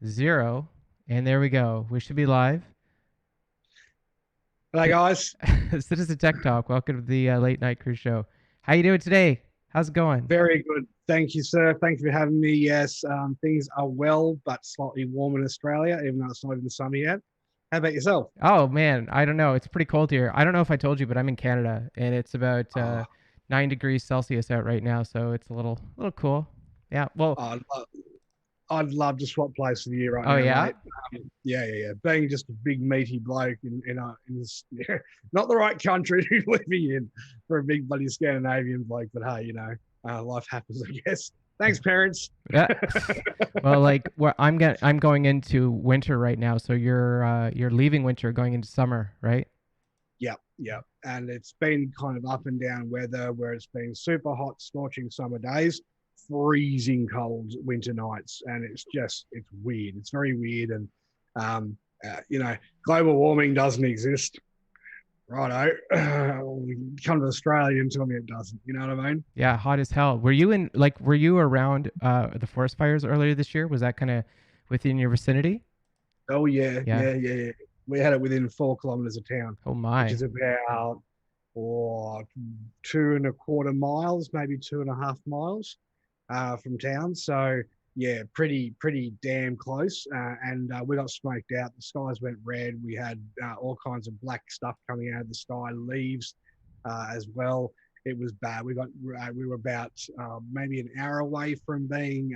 0, and there we go. We should be live. Hey guys, Citizen Tech Talk. Welcome to the late night cruise show. How you doing today? How's it going? very good. Thank you, sir. Thank you for having me. Yes, things are well, but slightly warm in Australia, even though it's not even summer yet. How about yourself? Oh man, I don't know. It's pretty cold here. I don't know if I told you, but I'm in Canada, and it's about Oh, 9 degrees Celsius out right now, so it's a little cool. Yeah. Well. I'd love to swap places with you right Oh now, yeah. mate. Yeah. Being just a big meaty bloke in this, not the right country to be living in for a big bloody Scandinavian bloke, but hey, life happens, I guess. Thanks, parents. Yeah. Well, like I'm going into winter right now, so you're leaving winter, going into summer, right? Yep. And it's been kind of up and down weather where it's been super hot, scorching summer days, freezing cold winter nights. And it's weird. It's very weird. And, um, global warming doesn't exist. Righto. Come to Australia and tell me it doesn't. You know what I mean? Yeah, hot as hell. Were you around the forest fires earlier this year? Was that kind of within your vicinity? Oh, yeah. Yeah. Yeah. We had it within 4 kilometers of town, Oh which my. is about or 2.25 miles, maybe 2.5 miles from town. So yeah, pretty damn close. And we got smoked out. The skies went red. We had all kinds of black stuff coming out of the sky, leaves as well. It was bad. We were about maybe an hour away from being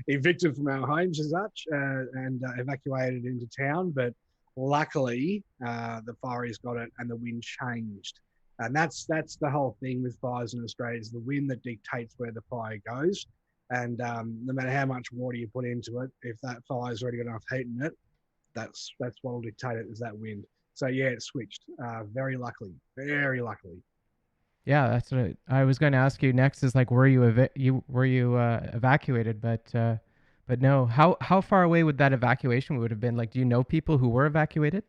evicted from our homes as such and evacuated into town. But luckily, the fireys got it and the wind changed. And that's the whole thing with fires in Australia is the wind that dictates where the fire goes. And no matter how much water you put into it, if that fire's already got enough heat in it, that's what will dictate it is that wind. So yeah, it switched. Very luckily. Yeah, that's what I was going to ask you next. Is like, were you evacuated? But no. How far away would that evacuation would have been? Like, do you know people who were evacuated?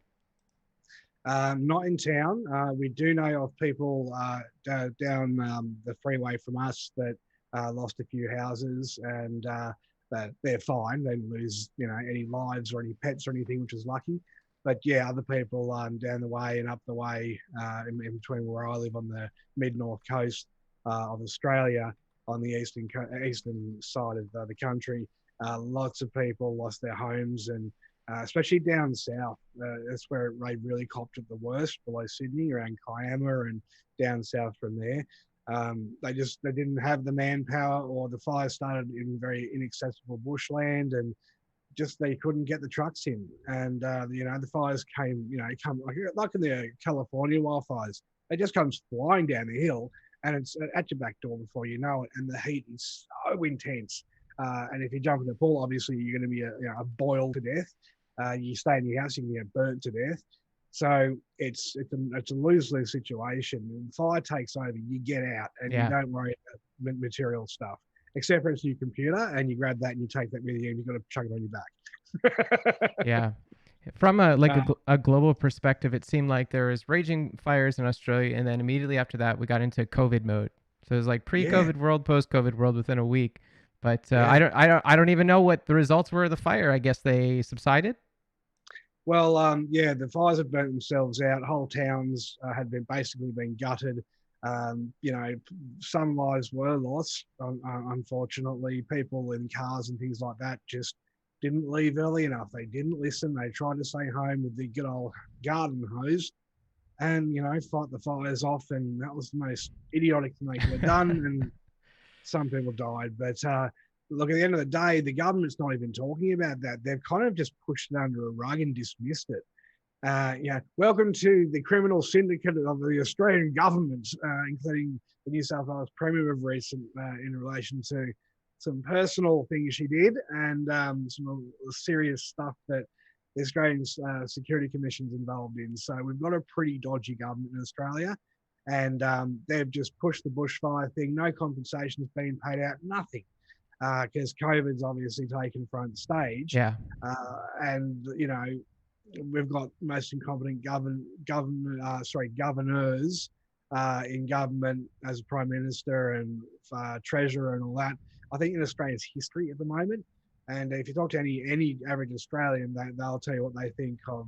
Not in town. We do know of people down the freeway from us that lost a few houses, and that they're fine. They didn't lose, any lives or any pets or anything, which is lucky. But yeah, other people down the way and up the way in between where I live on the mid north coast of Australia, on the eastern side of the country, lots of people lost their homes and especially down south. That's where they really copped it the worst, below Sydney, around Kiama and down south from there. They didn't have the manpower, or the fire started in very inaccessible bushland, and just they couldn't get the trucks in. And the fires came, come like in the California wildfires. It just comes flying down the hill, and it's at your back door before you know it. And the heat is so intense. And if you jump in the pool, obviously you're going to be a boiled to death. You stay in your house, you can get burnt to death. So it's a lose-lose situation. When fire takes over, you get out and you Yeah. don't worry about material stuff, except for it's your computer, and you grab that and you take that with you, and you've got to chuck it on your back. Yeah. From a like uh, a global perspective, it seemed like there was raging fires in Australia, and then immediately after that, we got into COVID mode. So it was like yeah, pre-COVID world, post-COVID world within a week. But yeah. I don't even know what the results were of the fire. I guess they subsided. Well, yeah, the fires had burnt themselves out. Whole towns had been basically been gutted. Some lives were lost. Unfortunately, people in cars and things like that just didn't leave early enough. They didn't listen. They tried to stay home with the good old garden hose and fight the fires off. And that was the most idiotic thing they could have done. And some people died. But look, at the end of the day, the government's not even talking about that. They've kind of just pushed it under a rug and dismissed it. Welcome to the criminal syndicate of the Australian government, including the New South Wales Premier of recent in relation to some personal things she did and some serious stuff that the Australian Security Commission's involved in. So we've got a pretty dodgy government in Australia, and they've just pushed the bushfire thing. No compensation has been paid out, nothing, because COVID's obviously taken front stage. Yeah. And we've got most incompetent governors in government as a prime minister and treasurer and all that. I think in Australia's history at the moment, And if you talk to any average Australian, they'll tell you what they think of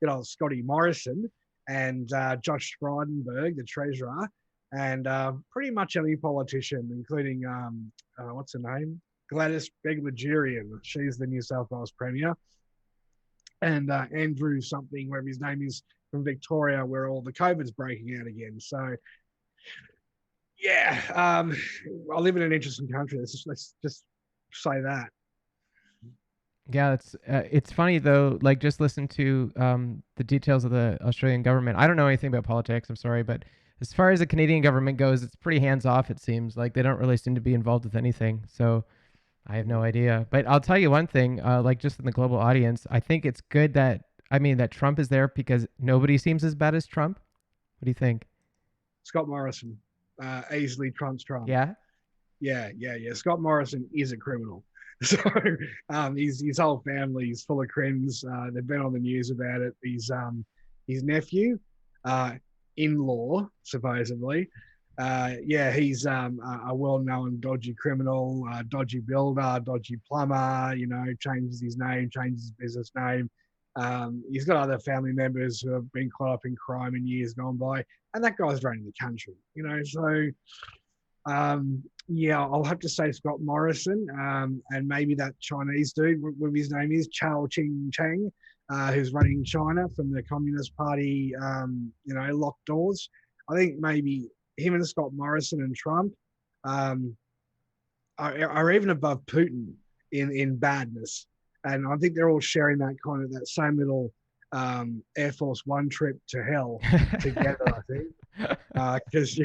good old Scotty Morrison and Josh Frydenberg, the treasurer, and pretty much any politician, including what's her name, Gladys Berejiklian. She's the New South Wales premier, and Andrew something, wherever his name is, from Victoria, where all the COVID's breaking out again. So yeah, I live in an interesting country. Let's just say that. Yeah, it's funny though. Like, just listen to the details of the Australian government. I don't know anything about politics. I'm sorry, but as far as the Canadian government goes, it's pretty hands off. It seems like they don't really seem to be involved with anything. So I have no idea. But I'll tell you one thing. Like, just in the global audience, I think it's good that that Trump is there because nobody seems as bad as Trump. What do you think? Scott Morrison, easily trumps Trump. Yeah. Yeah. Scott Morrison is a criminal. So his whole family is full of crims. They've been on the news about it. His nephew, in-law, supposedly. He's a well-known dodgy criminal, dodgy builder, dodgy plumber. Changes his name, changes his business name. He's got other family members who have been caught up in crime in years gone by, and that guy's running the country. So I'll have to say Scott Morrison, and maybe that Chinese dude, what his name is, Chao Ching Cheng, who's running China from the Communist Party, locked doors. I think maybe him and Scott Morrison and Trump are even above Putin in badness. And I think they're all sharing that same little Air Force One trip to hell together, I think. Because,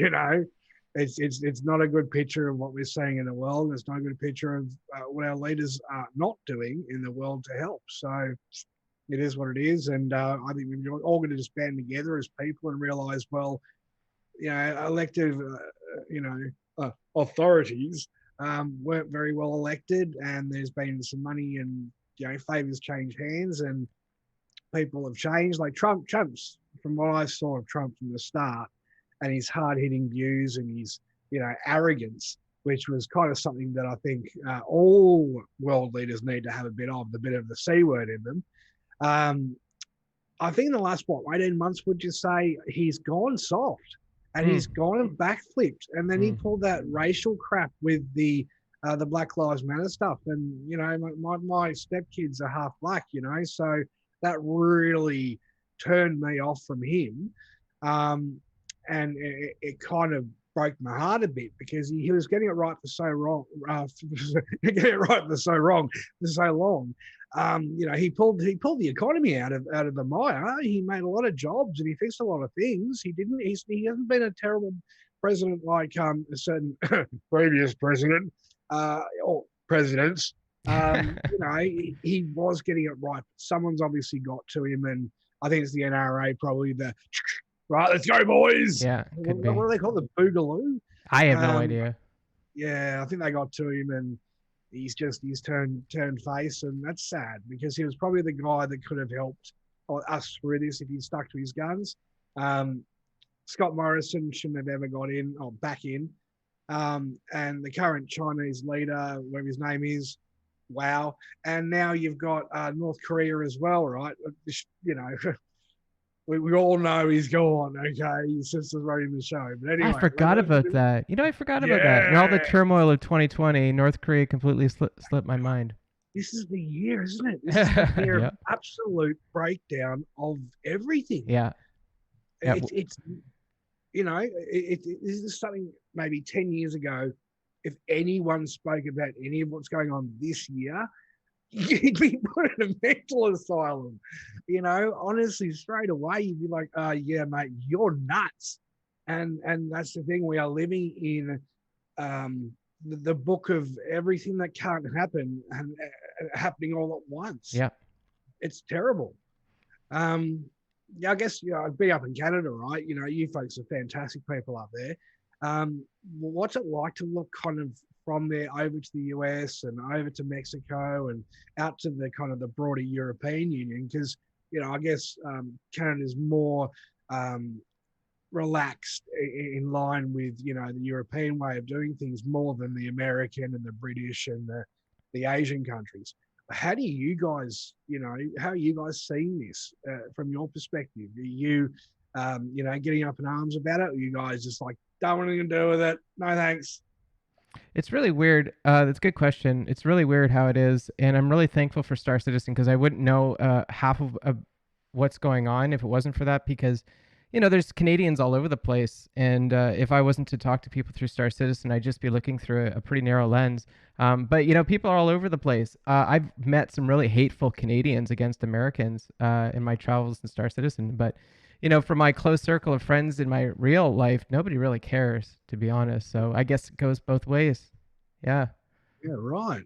it's not a good picture of what we're seeing in the world. It's not a good picture of what our leaders are not doing in the world to help. So it is what it is. And I think we're all going to just band together as people and realize, well, elective, authorities weren't very well elected, and there's been some money and, favors change hands, and people have changed. Like Trump's, from what I saw of Trump from the start, and his hard-hitting views and his, arrogance, which was kind of something that I think all world leaders need to have a bit of the C word in them. I think in the last, 18 months, would you say he's gone soft and he's gone and backflipped, and then he pulled that racial crap with the Black Lives Matter stuff. And, my stepkids are half black, so that really turned me off from him. And it kind of broke my heart a bit, because he was getting it right for so wrong, getting it right for so wrong for so long. He pulled the economy out of the mire. He made a lot of jobs and he fixed a lot of things. He hasn't been a terrible president like a certain previous president or presidents. He was getting it right. Someone's obviously got to him, and I think it's the NRA, probably the right. Let's go, boys. Yeah. What do they call the boogaloo? I have no idea. Yeah, I think they got to him, and he's turned face, and that's sad, because he was probably the guy that could have helped us through this if he'd stuck to his guns. Scott Morrison shouldn't have ever got in or back in. And the current Chinese leader, whatever his name is, wow. And now you've got North Korea as well, right? We all know he's gone, okay? His sister's running the show. But anyway. I forgot about that. I forgot about that. And all the turmoil of 2020, North Korea completely slipped my mind. This is the year, isn't it? This is the year of absolute breakdown of everything. Yeah. It's this is something maybe 10 years ago, if anyone spoke about any of what's going on this year, you'd be put in a mental asylum. Honestly, straight away, you'd be like, yeah, mate, you're nuts. And that's the thing. We are living in the book of everything that can't happen and happening all at once. Yeah. It's terrible. I guess, I'd be up in Canada, right? You folks are fantastic people up there. What's it like to look kind of from there over to the US and over to Mexico and out to the kind of the broader European Union? Because, I guess Canada is more relaxed in line with, the European way of doing things, more than the American and the British and the the Asian countries. How do you guys, how are you guys seeing this from your perspective? Are you, getting up in arms about it? Or are you guys just like, don't want anything to do with it? No thanks. It's really weird. That's a good question. It's really weird how it is, and I'm really thankful for Star Citizen because I wouldn't know half of what's going on if it wasn't for that. Because, there's Canadians all over the place, and if I wasn't to talk to people through Star Citizen, I'd just be looking through a pretty narrow lens. But people are all over the place. I've met some really hateful Canadians against Americans in my travels in Star Citizen, but from my close circle of friends in my real life, nobody really cares, to be honest. So I guess it goes both ways. Yeah. Yeah, right.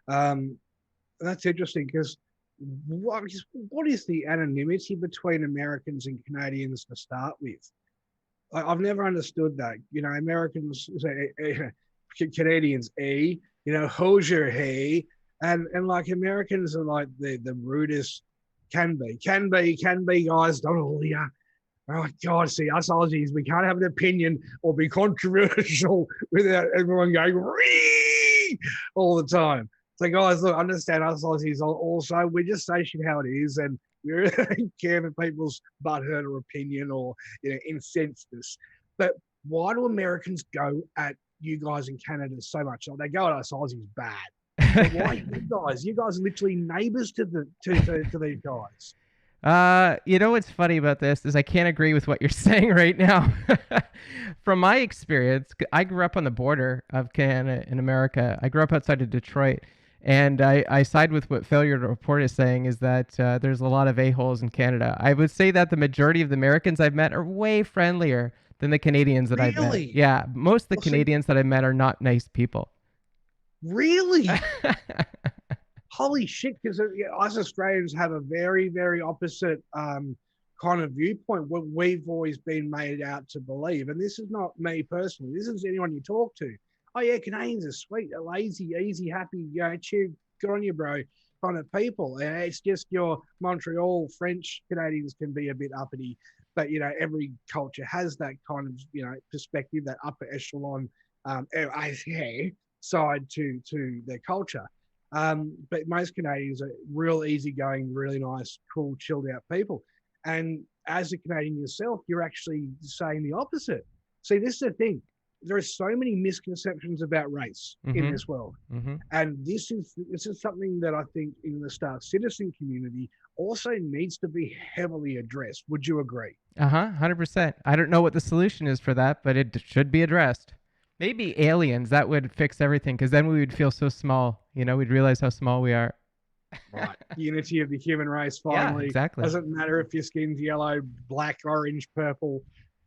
Um, that's interesting because what is the anonymity between Americans and Canadians to start with? I've never understood that. Americans say Canadians, Hoosier, hey, and like Americans are like the rudest can be, guys. Don't all ya. Oh God, see us Aussies, we can't have an opinion or be controversial without everyone going Ree! All the time. So guys, look, understand us Aussies also. We just say shit how it is, and we really don't care for people's butthurt or opinion or incense. But why do Americans go at you guys in Canada so much? Like, they go at us Aussies bad. But why you guys? You guys are literally neighbours to these guys. What's funny about this is I can't agree with what you're saying right now. From my experience, I grew up on the border of Canada and America. I grew up outside of Detroit, and I side with what Failure to Report is saying is that there's a lot of a-holes in Canada. I would say that the majority of the Americans I've met are way friendlier than the Canadians that I've met. Really? Yeah, most of the Well, see, Canadians that I've met are not nice people. really? Holy shit! Because us Australians have a very, very opposite kind of viewpoint. What we've always been made out to believe, and this is not me personally. This is anyone you talk to. Oh yeah, Canadians are sweet, lazy, easy, happy. Cheer, good on you, bro. Kind of people. It's just your Montreal French Canadians can be a bit uppity, but every culture has that kind of perspective, that upper echelon side to their culture. But most Canadians are real easygoing, really nice, cool, chilled out people. And as a Canadian yourself, you're actually saying the opposite. See, this is the thing. There are so many misconceptions about race in Mm-hmm. this world. Mm-hmm. And this is something that I think in the Star Citizen community also needs to be heavily addressed. Would you agree? 100%. I don't know what the solution is for that, but it should be addressed. Maybe aliens, that would fix everything because then we would feel so small. We'd realize how small we are. Right. Unity of the human race, Yeah, finally. exactly. Doesn't matter if your skin's yellow, black, orange, purple.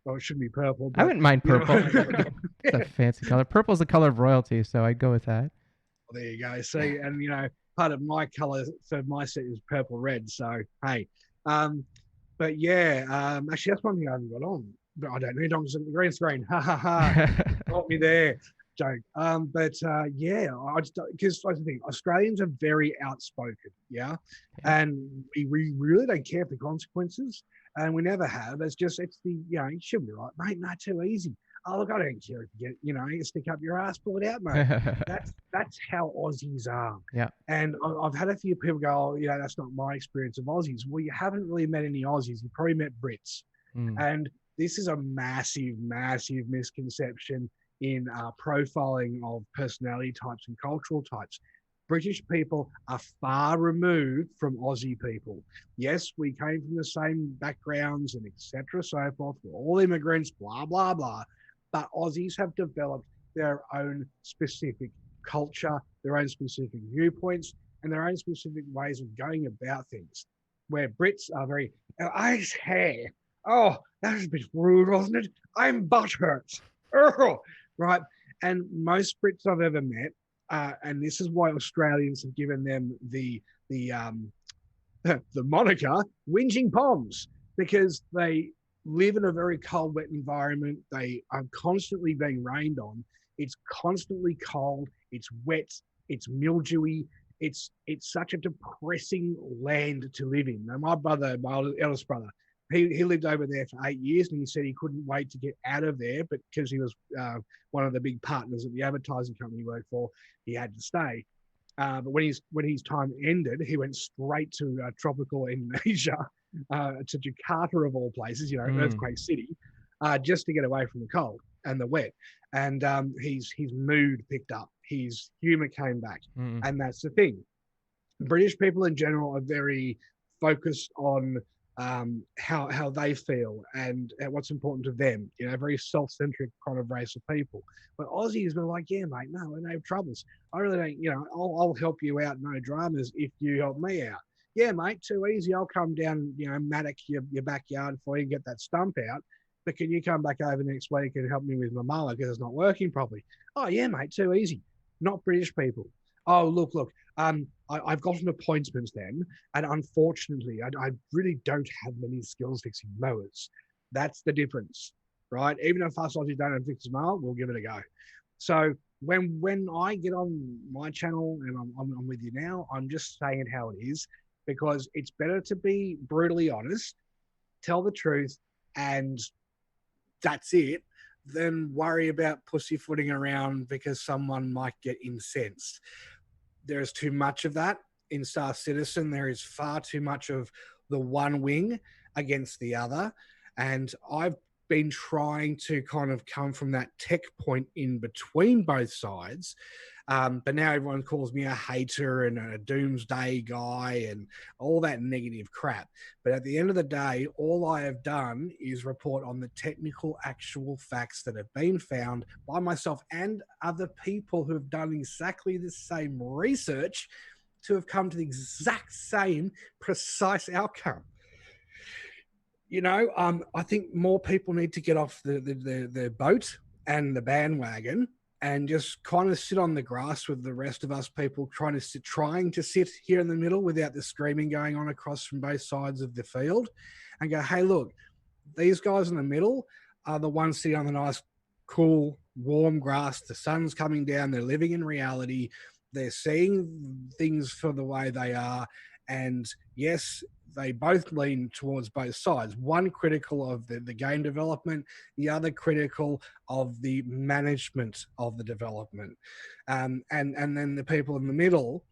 Well, it shouldn't be purple, I but wouldn't mind you purple. know. It's a fancy color. Purple's the color of royalty, so I'd go with that. There you go. See, and part of my color for my set is purple red. So hey, um, but yeah, actually that's one thing I haven't got on. But I don't know. Don's the green screen. Ha ha ha. Got me there. Joke. But yeah, I just because I think Australians are very outspoken. Yeah, Yeah. and we really don't care for consequences, and we never have. It's the you should be right, mate. Not too easy. Oh look, I don't care if you get you stick up your ass, pull it out, mate. That's how Aussies are. Yeah. And I've had a few people go, oh, that's not my experience of Aussies. Well, you haven't really met any Aussies. You probably met Brits, Mm. and this is a massive, massive misconception in profiling of personality types and cultural types. British people are far removed from Aussie people. Yes, we came from the same backgrounds and etc. So forth. We're all immigrants, blah, blah, blah. But Aussies have developed their own specific culture, their own specific viewpoints, and their own specific ways of going about things. Where Brits are very, ice hair. Oh, that was a bit rude, wasn't it? I'm butthurt. Oh, right. And most Brits I've ever met, and this is why Australians have given them the moniker whinging poms, because they live in a very cold, wet environment. They are constantly being rained on. It's constantly cold. It's wet. It's mildewy. It's such a depressing land to live in. Now, my brother, my eldest brother, he lived over there for 8 years, and he said he couldn't wait to get out of there, but because he was one of the big partners at the advertising company he worked for, he had to stay. But when his time ended, he went straight to tropical Indonesia, to Jakarta of all places, Mm, earthquake city, just to get away from the cold and the wet. And his mood picked up, his humor came back, mm, and that's the thing. British people in general are very focused on how they feel and what's important to them. Very self-centric kind of race of people. But Aussies were like, yeah, mate, no troubles. I really don't. I'll help you out, no dramas, if you help me out. Yeah, mate, too easy. I'll come down, mattock your backyard for you and get that stump out. But can you come back over next week and help me with my mower because it's not working properly? Oh yeah, mate, too easy. Not British people. Oh, look. I've gotten appointments then, and unfortunately, I really don't have many skills fixing mowers. That's the difference, right? Even if us Aussies don't have fixed mower, we'll give it a go. So when I get on my channel and I'm with you now, I'm just saying it how it is, because it's better to be brutally honest, tell the truth, and that's it, than worry about pussyfooting around because someone might get incensed. There's too much of that in Star Citizen. There is far too much of the one wing against the other. And I've been trying to kind of come from that tech point in between both sides. But now everyone calls me a hater and a doomsday guy and all that negative crap. But at the end of the day, all I have done is report on the technical, actual facts that have been found by myself and other people who have done exactly the same research to have come to the exact same precise outcome. I think more people need to get off the boat and the bandwagon and just kind of sit on the grass with the rest of us people trying to sit here in the middle without the screaming going on across from both sides of the field, and go, hey, look, these guys in the middle are the ones sitting on the nice, cool, warm grass. The sun's coming down. They're living in reality. They're seeing things for the way they are. And yes, they both lean towards both sides. One critical of the game development, the other critical of the management of the development. And then the people in the middle,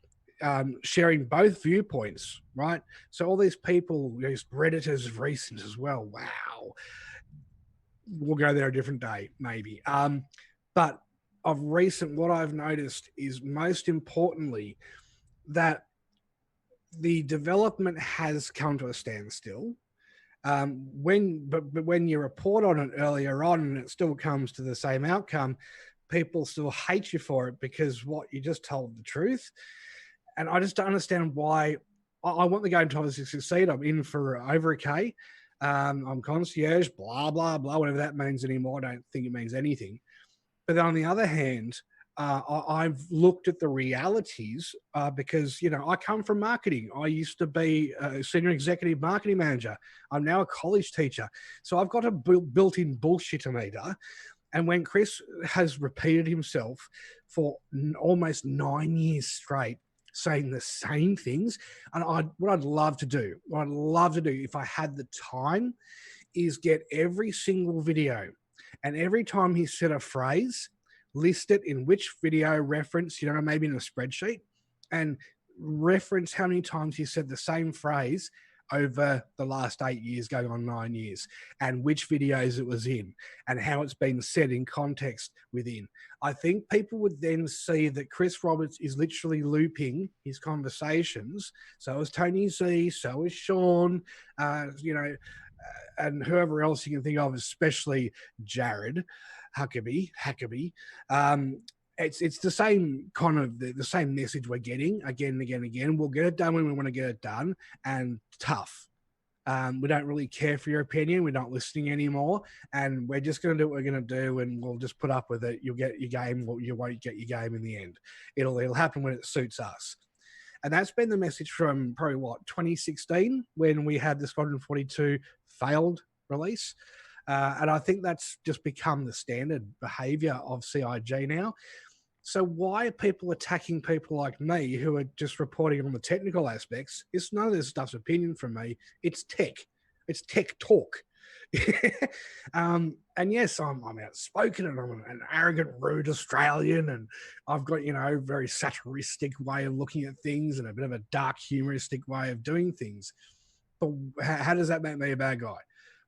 sharing both viewpoints, right? So all these people, these Redditors recent as well. Wow. We'll go there a different day, maybe. But of recent, what I've noticed is most importantly that the development has come to a standstill. But when you report on it earlier on and it still comes to the same outcome, people still hate you for it because what you just told the truth. And I just don't understand why. I want the game to obviously succeed. I'm in for over a K. I'm concierge, blah, blah, blah, whatever that means anymore. I don't think it means anything. But then on the other hand, I've looked at the realities because, I come from marketing. I used to be a senior executive marketing manager. I'm now a college teacher. So I've got a built-in bullshit-o-meter. And when Chris has repeated himself for almost 9 years straight, saying the same things, and what I'd love to do if I had the time, is get every single video, and every time he said a phrase, list it in which video reference, maybe in a spreadsheet, and reference how many times he said the same phrase over the last 8 years, going on 9 years, and which videos it was in, and how it's been said in context within. I think people would then see that Chris Roberts is literally looping his conversations. So is Tony Z, so is Sean, and whoever else you can think of, especially Jared Huckabee. It's the same kind of the same message we're getting again and again and again. We'll get it done when we want to get it done, and tough. We don't really care for your opinion. We're not listening anymore, and we're just going to do what we're going to do, and we'll just put up with it. You'll get your game, or you won't get your game in the end. It'll happen when it suits us. And that's been the message from probably 2016, when we had the Squadron 42 failed release. And I think that's just become the standard behavior of CIG now. So why are people attacking people like me who are just reporting on the technical aspects? It's none of this stuff's opinion from me. It's tech. It's tech talk. And yes, I'm outspoken and I'm an arrogant, rude Australian, and I've got, very satiristic way of looking at things and a bit of a dark, humoristic way of doing things. But how does that make me a bad guy?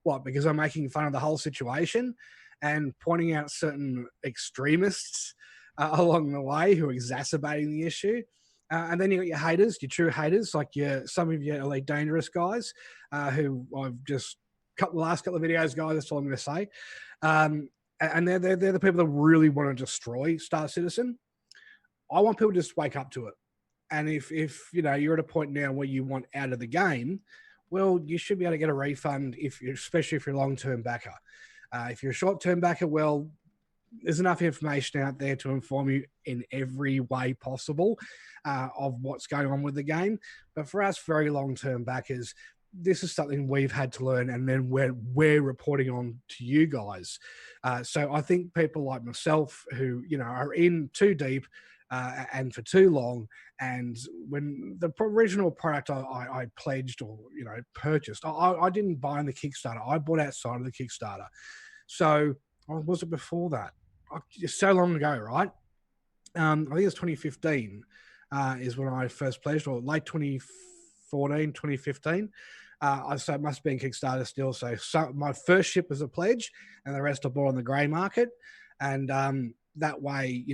What? Because I'm making fun of the whole situation and pointing out certain extremists along the way who are exacerbating the issue. And then you got your haters, your true haters, like some of your Elite Dangerous guys, who I've just the last couple of videos, guys. That's all I'm going to say. And they're the people that really want to destroy Star Citizen. I want people to just wake up to it. And if you're at a point now where you want out of the game, well, you should be able to get a refund especially if you're a long-term backer. If you're a short-term backer, well, there's enough information out there to inform you in every way possible of what's going on with the game. But for us very long-term backers, this is something we've had to learn, and then we're reporting on to you guys. So I think people like myself who, are in too deep and for too long, and when the original product I pledged or, purchased, I didn't buy on the Kickstarter. I bought outside of the Kickstarter. So, or was it before that? So long ago, right? I think it was 2015 is when I first pledged, or late 2014, 2015. So it must have been Kickstarter still. So my first ship was a pledge, and the rest I bought on the grey market. And that way,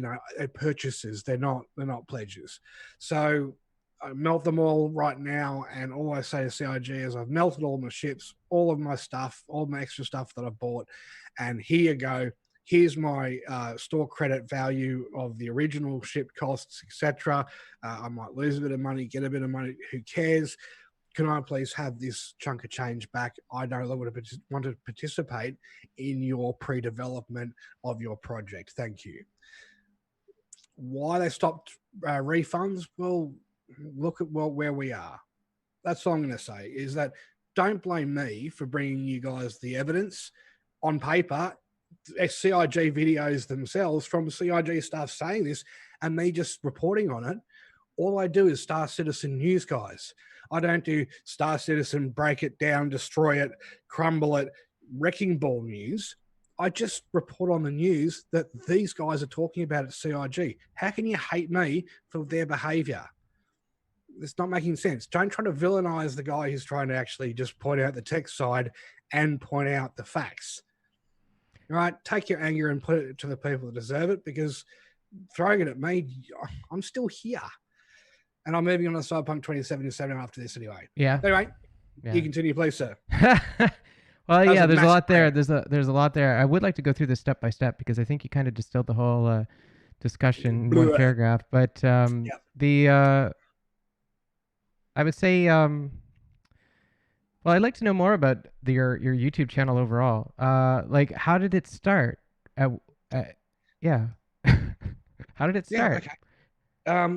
purchases, they're not pledges. So I melt them all right now, and all I say to CIG is I've melted all my ships, all of my stuff, all my extra stuff that I bought, and here you go. Here's my store credit value of the original ship costs, etc. I might lose a bit of money, get a bit of money. Who cares? Can I please have this chunk of change back? I no longer want to participate in your pre-development of your project. Thank you. Why they stopped refunds? Well, look at where we are. That's all I'm going to say, is that don't blame me for bringing you guys the evidence on paper. CIG videos themselves from CIG staff saying this and me just reporting on it. All I do is Star Citizen news, guys. I don't do Star Citizen, break it down, destroy it, crumble it, wrecking ball news. I just report on the news that these guys are talking about at CIG. How can you hate me for their behavior? It's not making sense. Don't try to villainize the guy who's trying to actually just point out the tech side and point out the facts. All right, take your anger and put it to the people that deserve it, because throwing it at me, I'm still here. And I'm moving on to Cyberpunk 2077 after this anyway. Yeah. Anyway, you continue, please, sir. Well, yeah, there's a lot there. There's a lot there. I would like to go through this step by step, because I think you kind of distilled the whole discussion in one paragraph. But I would say, well, I'd like to know more about your YouTube channel overall. Like, how did it start? Yeah. How did it start? Yeah, okay.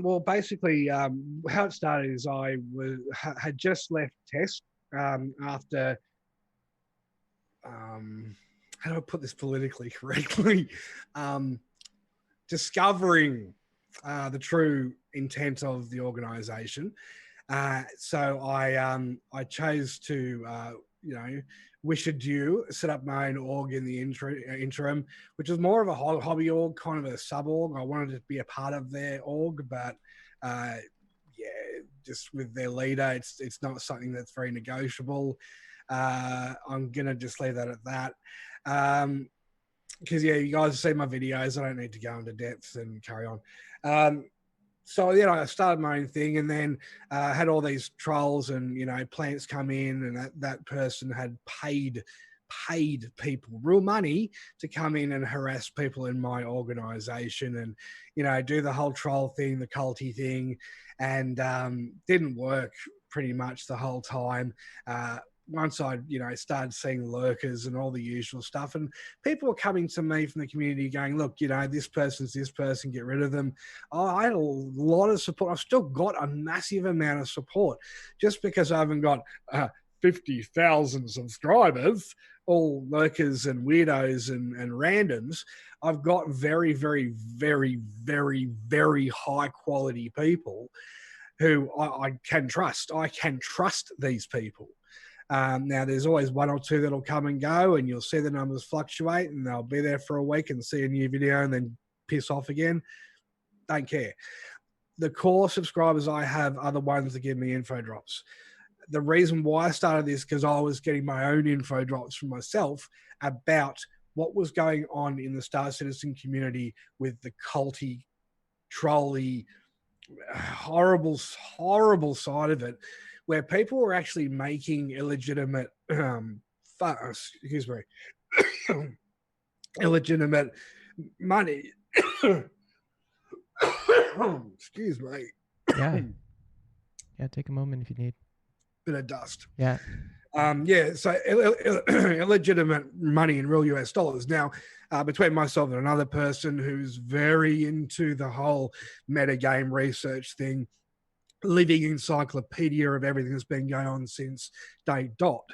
Well, basically, how it started is I had just left test after, how do I put this politically correctly? Discovering the true intent of the organization. So I chose to, wish adieu, set up my own org in the interim, which is more of a hobby org, kind of a sub org. I wanted to be a part of their org, but just with their leader, it's not something that's very negotiable. I'm gonna just leave that at that. Because you guys have seen my videos. I don't need to go into depth and carry on. So I started my own thing, and then had all these trolls and plants come in, and that person had paid people real money to come in and harass people in my organization, and do the whole troll thing, the culty thing, and didn't work pretty much the whole time. Once I, started seeing lurkers and all the usual stuff, and people were coming to me from the community going, look, this person's this person, get rid of them. I had a lot of support. I've still got a massive amount of support. Just because I haven't got 50,000 subscribers, all lurkers and weirdos and randoms, I've got very, very, very, very, very high quality people who I can trust. I can trust these people. Now, there's always one or two that'll come and go, and you'll see the numbers fluctuate, and they'll be there for a week and see a new video and then piss off again. Don't care. The core subscribers I have are the ones that give me info drops. The reason why I started this, because I was getting my own info drops from myself about what was going on in the Star Citizen community with the culty, trolly, horrible side of it, where people were actually making illegitimate, excuse me, illegitimate money. Excuse me. Yeah. Yeah, take a moment if you need. Bit of dust. Yeah. So illegitimate money in real US dollars. Now, between myself and another person who's very into the whole metagame research thing, living encyclopedia of everything that's been going on since day dot,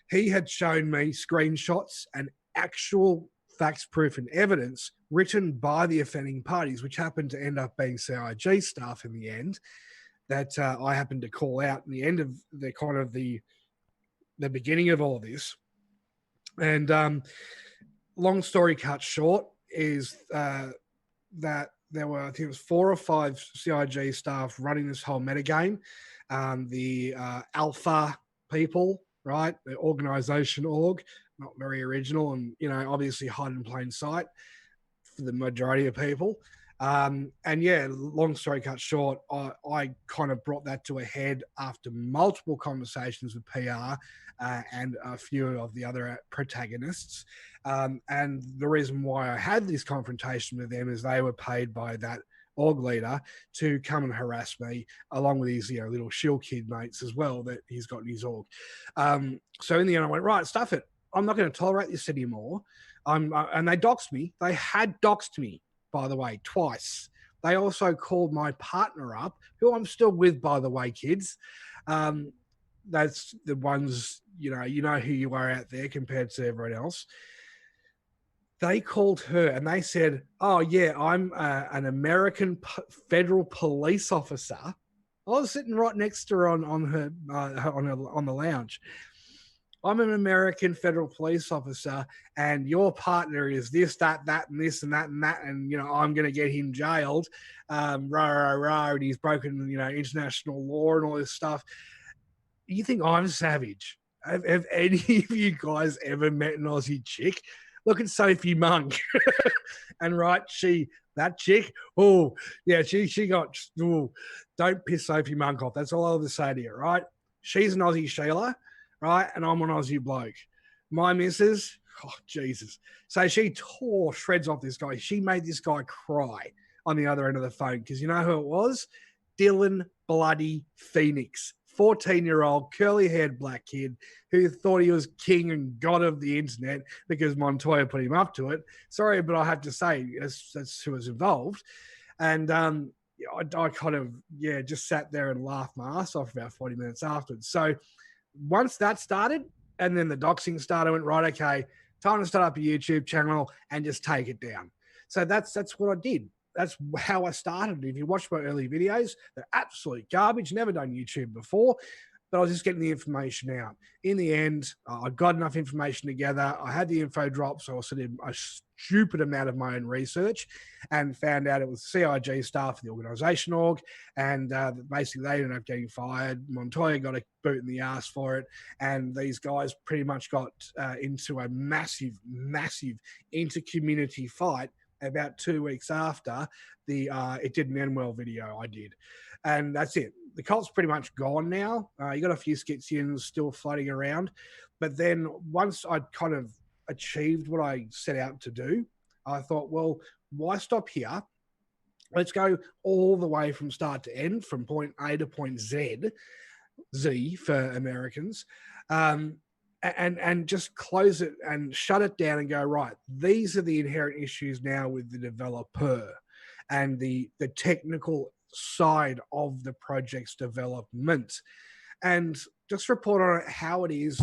he had shown me screenshots and actual facts, proof, and evidence written by the offending parties, which happened to end up being CIG staff in the end, that I happened to call out in the end of the kind of the beginning of all of this. And long story cut short is that there were, I think it was 4 or 5 CIG staff running this whole metagame. The alpha people, right? The organization org, not very original, and obviously hide in plain sight for the majority of people. And yeah, long story cut short, I kind of brought that to a head after multiple conversations with PR and a few of the other protagonists. And the reason why I had this confrontation with them is they were paid by that org leader to come and harass me, along with his little shield kid mates as well that he's got in his org. So in the end, I went, right, stuff it. I'm not going to tolerate this anymore. And they doxed me. They had doxed me, by the way, twice. They also called my partner up, who I'm still with, by the way, kids. That's the ones, you know who you are out there compared to everyone else. They called her and they said, oh, yeah, I'm an American federal police officer. I was sitting right next to her on the lounge. I'm an American federal police officer, and your partner is this, that, and this, and that, and I'm going to get him jailed, and he's broken, international law and all this stuff. You think I'm savage? Have any of you guys ever met an Aussie chick? Look at Sophie Monk, and right, that chick, oh yeah, she got, oh, don't piss Sophie Monk off. That's all I'll ever say to you, right? She's an Aussie Sheila, right? And I'm an Aussie bloke. My missus, oh, Jesus. So she tore shreds off this guy. She made this guy cry on the other end of the phone because you know who it was? Dylan Bloody Phoenix, 14-year-old, curly-haired black kid who thought he was king and god of the internet because Montoya put him up to it. Sorry, but I have to say that's who was involved. And I kind of, just sat there and laughed my ass off about 40 minutes afterwards. So once that started and then the doxing started, I went, right, okay, time to start up a YouTube channel and just take it down. So that's what I did. That's how I started. If you watch my early videos, they're absolute garbage. Never done YouTube before, but I was just getting the information out. In the end, I got enough information together. I had the info drop, so I also did a stupid amount of my own research and found out it was CIG staff of the organisation org, and basically they ended up getting fired. Montoya got a boot in the ass for it, and these guys pretty much got into a massive inter-community fight about 2 weeks after the It Didn't End Well video I did. And that's it. The cult's pretty much gone now. You got a few Skitzians still floating around. But then once I'd kind of achieved what I set out to do, I thought, well, why stop here? Let's go all the way from start to end, from point A to point Z for Americans, and just close it and shut it down and go, right, these are the inherent issues now with the developer and the technical side of the project's development, and just report on it how it is.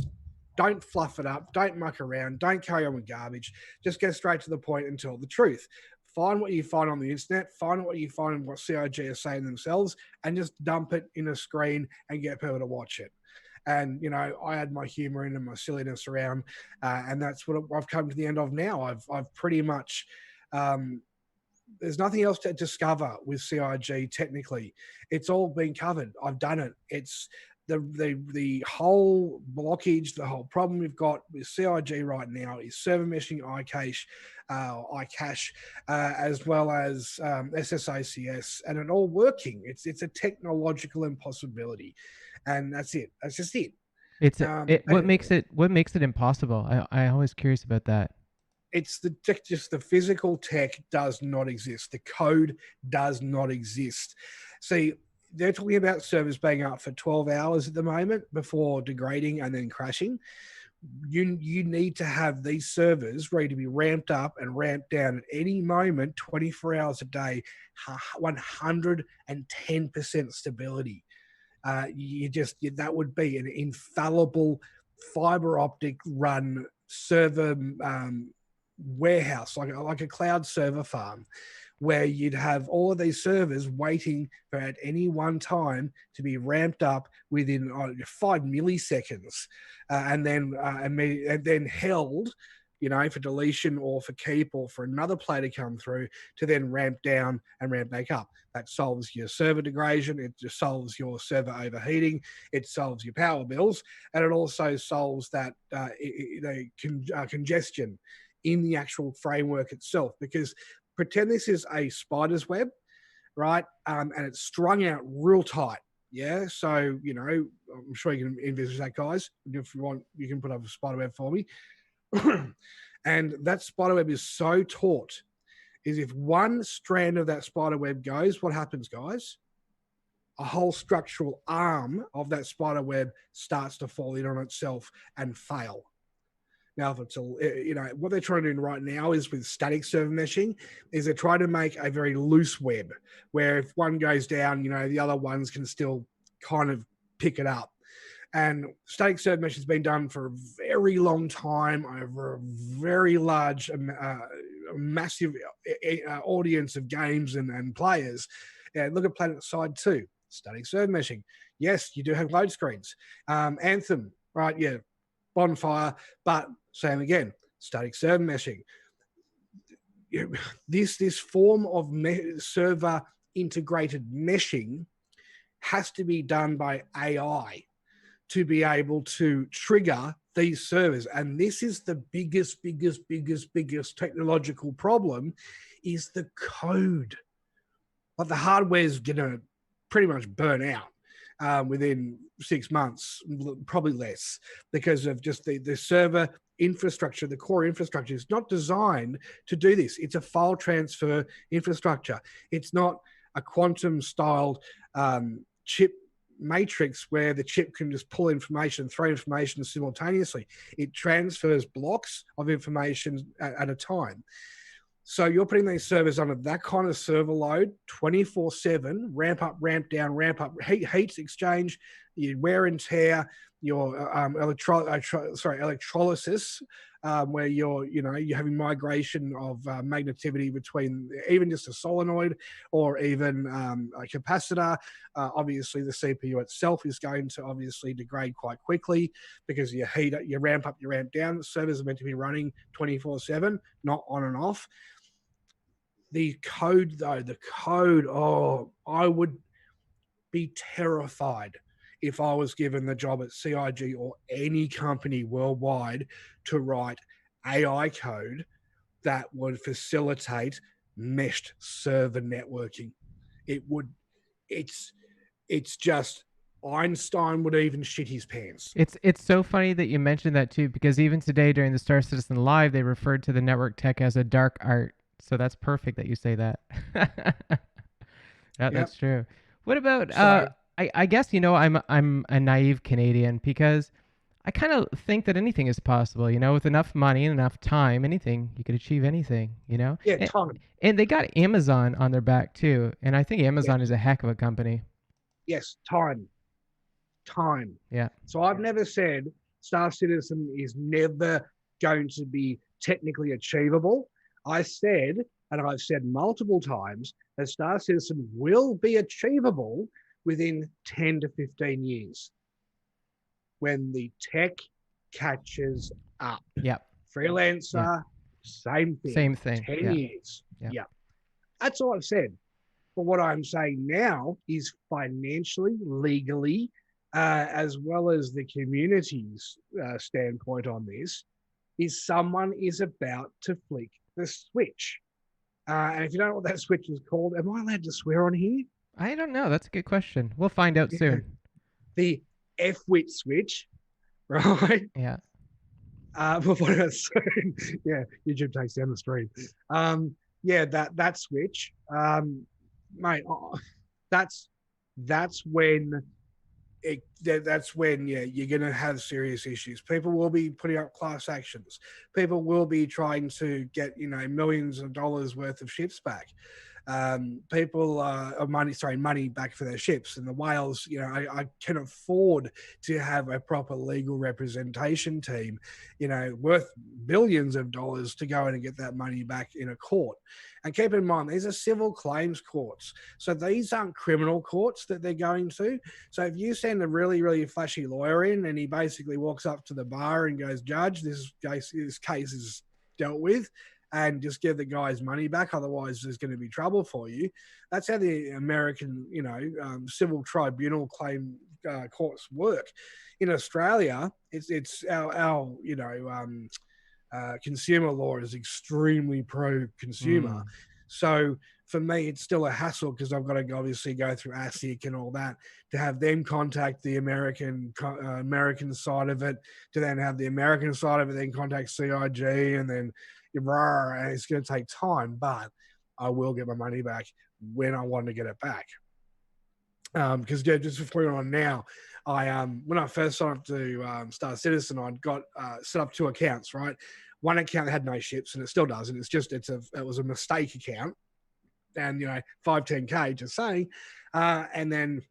Don't fluff it up. Don't muck around. Don't carry on with garbage. Just get straight to the point and tell the truth. Find what you find on the internet. Find what you find in what CIG are saying themselves, and just dump it in a screen and get people to watch it. And, I add my humor in and my silliness around. And that's what I've come to the end of now. I've pretty much, there's nothing else to discover with CIG technically. It's all been covered. I've done it. It's the whole blockage, the whole problem we've got with CIG right now is server meshing, iCache, as well as SSACS, and it all working. It's a technological impossibility, and that's it. That's just it. It's Um, what makes it impossible? I always curious about that. it's just the physical tech does not exist. The code does not exist. See, they're talking about servers being up for 12 hours at the moment before degrading and then crashing. You need to have these servers ready to be ramped up and ramped down at any moment, 24 hours a day, 110% stability. That would be an infallible fiber optic run server warehouse, like a cloud server farm, where you'd have all of these servers waiting for at any one time to be ramped up within 5 milliseconds, and then held, for deletion or for keep or for another play to come through to then ramp down and ramp back up. That solves your server degradation. It just solves your server overheating. It solves your power bills, and it also solves that congestion in the actual framework itself. Because pretend this is a spider's web, right? And it's strung out real tight. Yeah. So, I'm sure you can envisage that, guys. If you want, you can put up a spider web for me. And that spider web is so taut, is if one strand of that spider web goes, what happens, guys? A whole structural arm of that spider web starts to fall in on itself and fail. Now, if it's what they're trying to do right now is with static server meshing, is they're trying to make a very loose web where if one goes down, the other ones can still kind of pick it up. And static server mesh has been done for a very long time over a very large, massive audience of games and players. Yeah, look at Planet Side 2, static server meshing. Yes, you do have load screens. Anthem, right? Yeah, Bonfire, but same again, static server meshing. This form of server integrated meshing has to be done by AI to be able to trigger these servers. And this is the biggest technological problem, is the code. But the hardware is going to pretty much burn out within 6 months, probably less, because of just the server infrastructure. The core infrastructure is not designed to do this. It's a file transfer infrastructure. It's not a quantum styled chip matrix where the chip can just pull information, throw information simultaneously. It transfers blocks of information at a time. So you're putting these servers under that kind of server load 24/7, ramp up, ramp down, ramp up, heat exchange, your wear and tear, your electrolysis, where you're having migration of magnetivity between even just a solenoid or even a capacitor. Obviously, the CPU itself is going to obviously degrade quite quickly because you ramp up, you ramp down. The servers are meant to be running 24/7, not on and off. The code, though, I would be terrified if I was given the job at CIG or any company worldwide to write AI code that would facilitate meshed server networking. It's just Einstein would even shit his pants. It's so funny that you mentioned that too, because even today during the Star Citizen Live, they referred to the network tech as a dark art. So that's perfect that you say that. That's true. What about So I guess I'm a naive Canadian because I kind of think that anything is possible, with enough money and enough time, anything you could achieve anything. yeah, And, time. and they got Amazon on their back too, and I think Amazon is a heck of a company. Yes, time. Yeah. So I've never said Star Citizen is never going to be technically achievable. I said, and I've said multiple times, that Star Citizen will be achievable within 10 to 15 years. when the tech catches up. Yep. Yeah. Freelancer, same thing. Same thing. 10 Yeah. years. Yeah. Yeah. That's all I've said. But what I'm saying now is financially, legally, as well as the community's standpoint on this, is someone is about to flick the switch. And if you don't know what that switch is called, am I allowed to swear on here? I don't know. That's a good question. We'll find out soon. The F-wit switch, right? Yeah. Before yeah, YouTube takes down the stream. Yeah, that switch, mate. That's that's when that's when you're going to have serious issues. People will be putting up class actions. People will be trying to get millions of dollars worth of ships back. People money back for their ships, and the whales. I can afford to have a proper legal representation team, worth billions of dollars to go in and get that money back in a court. And keep in mind, these are civil claims courts, so these aren't criminal courts that they're going to. So if you send a really, really flashy lawyer in, and he basically walks up to the bar and goes, "Judge, this case is dealt with," and just give the guy's money back, otherwise there's going to be trouble for you. That's how the American, civil tribunal claim courts work. In Australia, it's our consumer law is extremely pro-consumer. So for me, it's still a hassle because I've got to obviously go through ASIC and all that to have them contact the American side of it, to then have the American side of it, then contact CIG, and then and it's going to take time, but I will get my money back when I want to get it back. Because just before you're on now, when I first signed up to Star Citizen, I'd got set up 2 accounts, right? One account had no ships, and it still doesn't. It was a mistake account, and 5-10K just saying, and then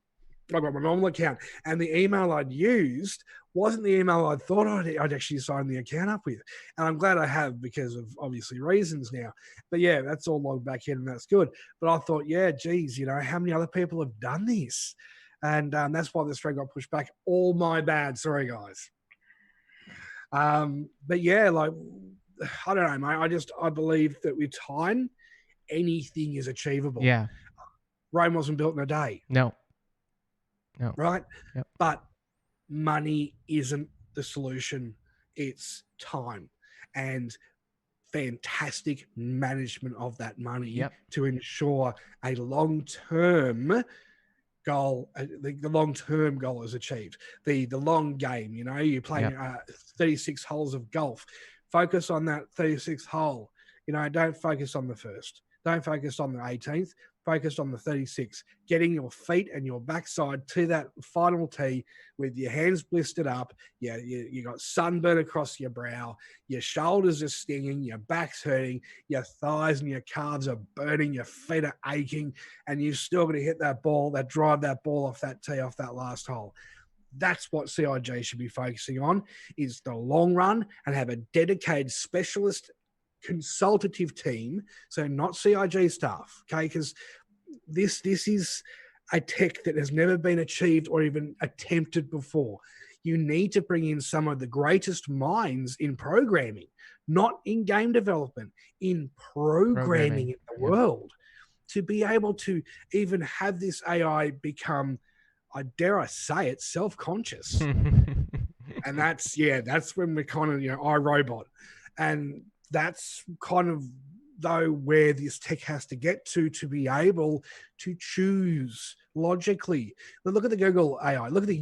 I got my normal account, and the email I'd used wasn't the email I thought I'd actually signed the account up with. And I'm glad I have, because of obviously reasons now. But yeah, that's all logged back in, and that's good. But I thought, yeah, geez, how many other people have done this? And that's why this thread got pushed back. All my bad. Sorry, guys. But yeah, I don't know, mate. I believe that with time, anything is achievable. Yeah. Rome wasn't built in a day. No. Right? Yep. But money isn't the solution. It's time and fantastic management of that money to ensure a long-term goal, the long-term goal is achieved. The long game, you're playing 36 holes of golf. Focus on that 36th hole. Don't focus on the first. Don't focus on the 18th. Focus on the 36th. Getting your feet and your backside to that final tee with your hands blistered up. You got sunburn across your brow. Your shoulders are stinging. Your back's hurting. Your thighs and your calves are burning. Your feet are aching. And you're still going to hit that ball, drive that ball off that tee, off that last hole. That's what CIG should be focusing on, is the long run, and have a dedicated specialist consultative team, so not CIG staff, okay? Because this is a tech that has never been achieved or even attempted before. You need to bring in some of the greatest minds in programming, not in game development, in programming in the world, to be able to even have this AI become, I dare I say it, self-conscious. And that's when we're kind of, iRobot. And that's kind of, though, where this tech has to get to be able to choose logically. But look at the Google AI. Look at the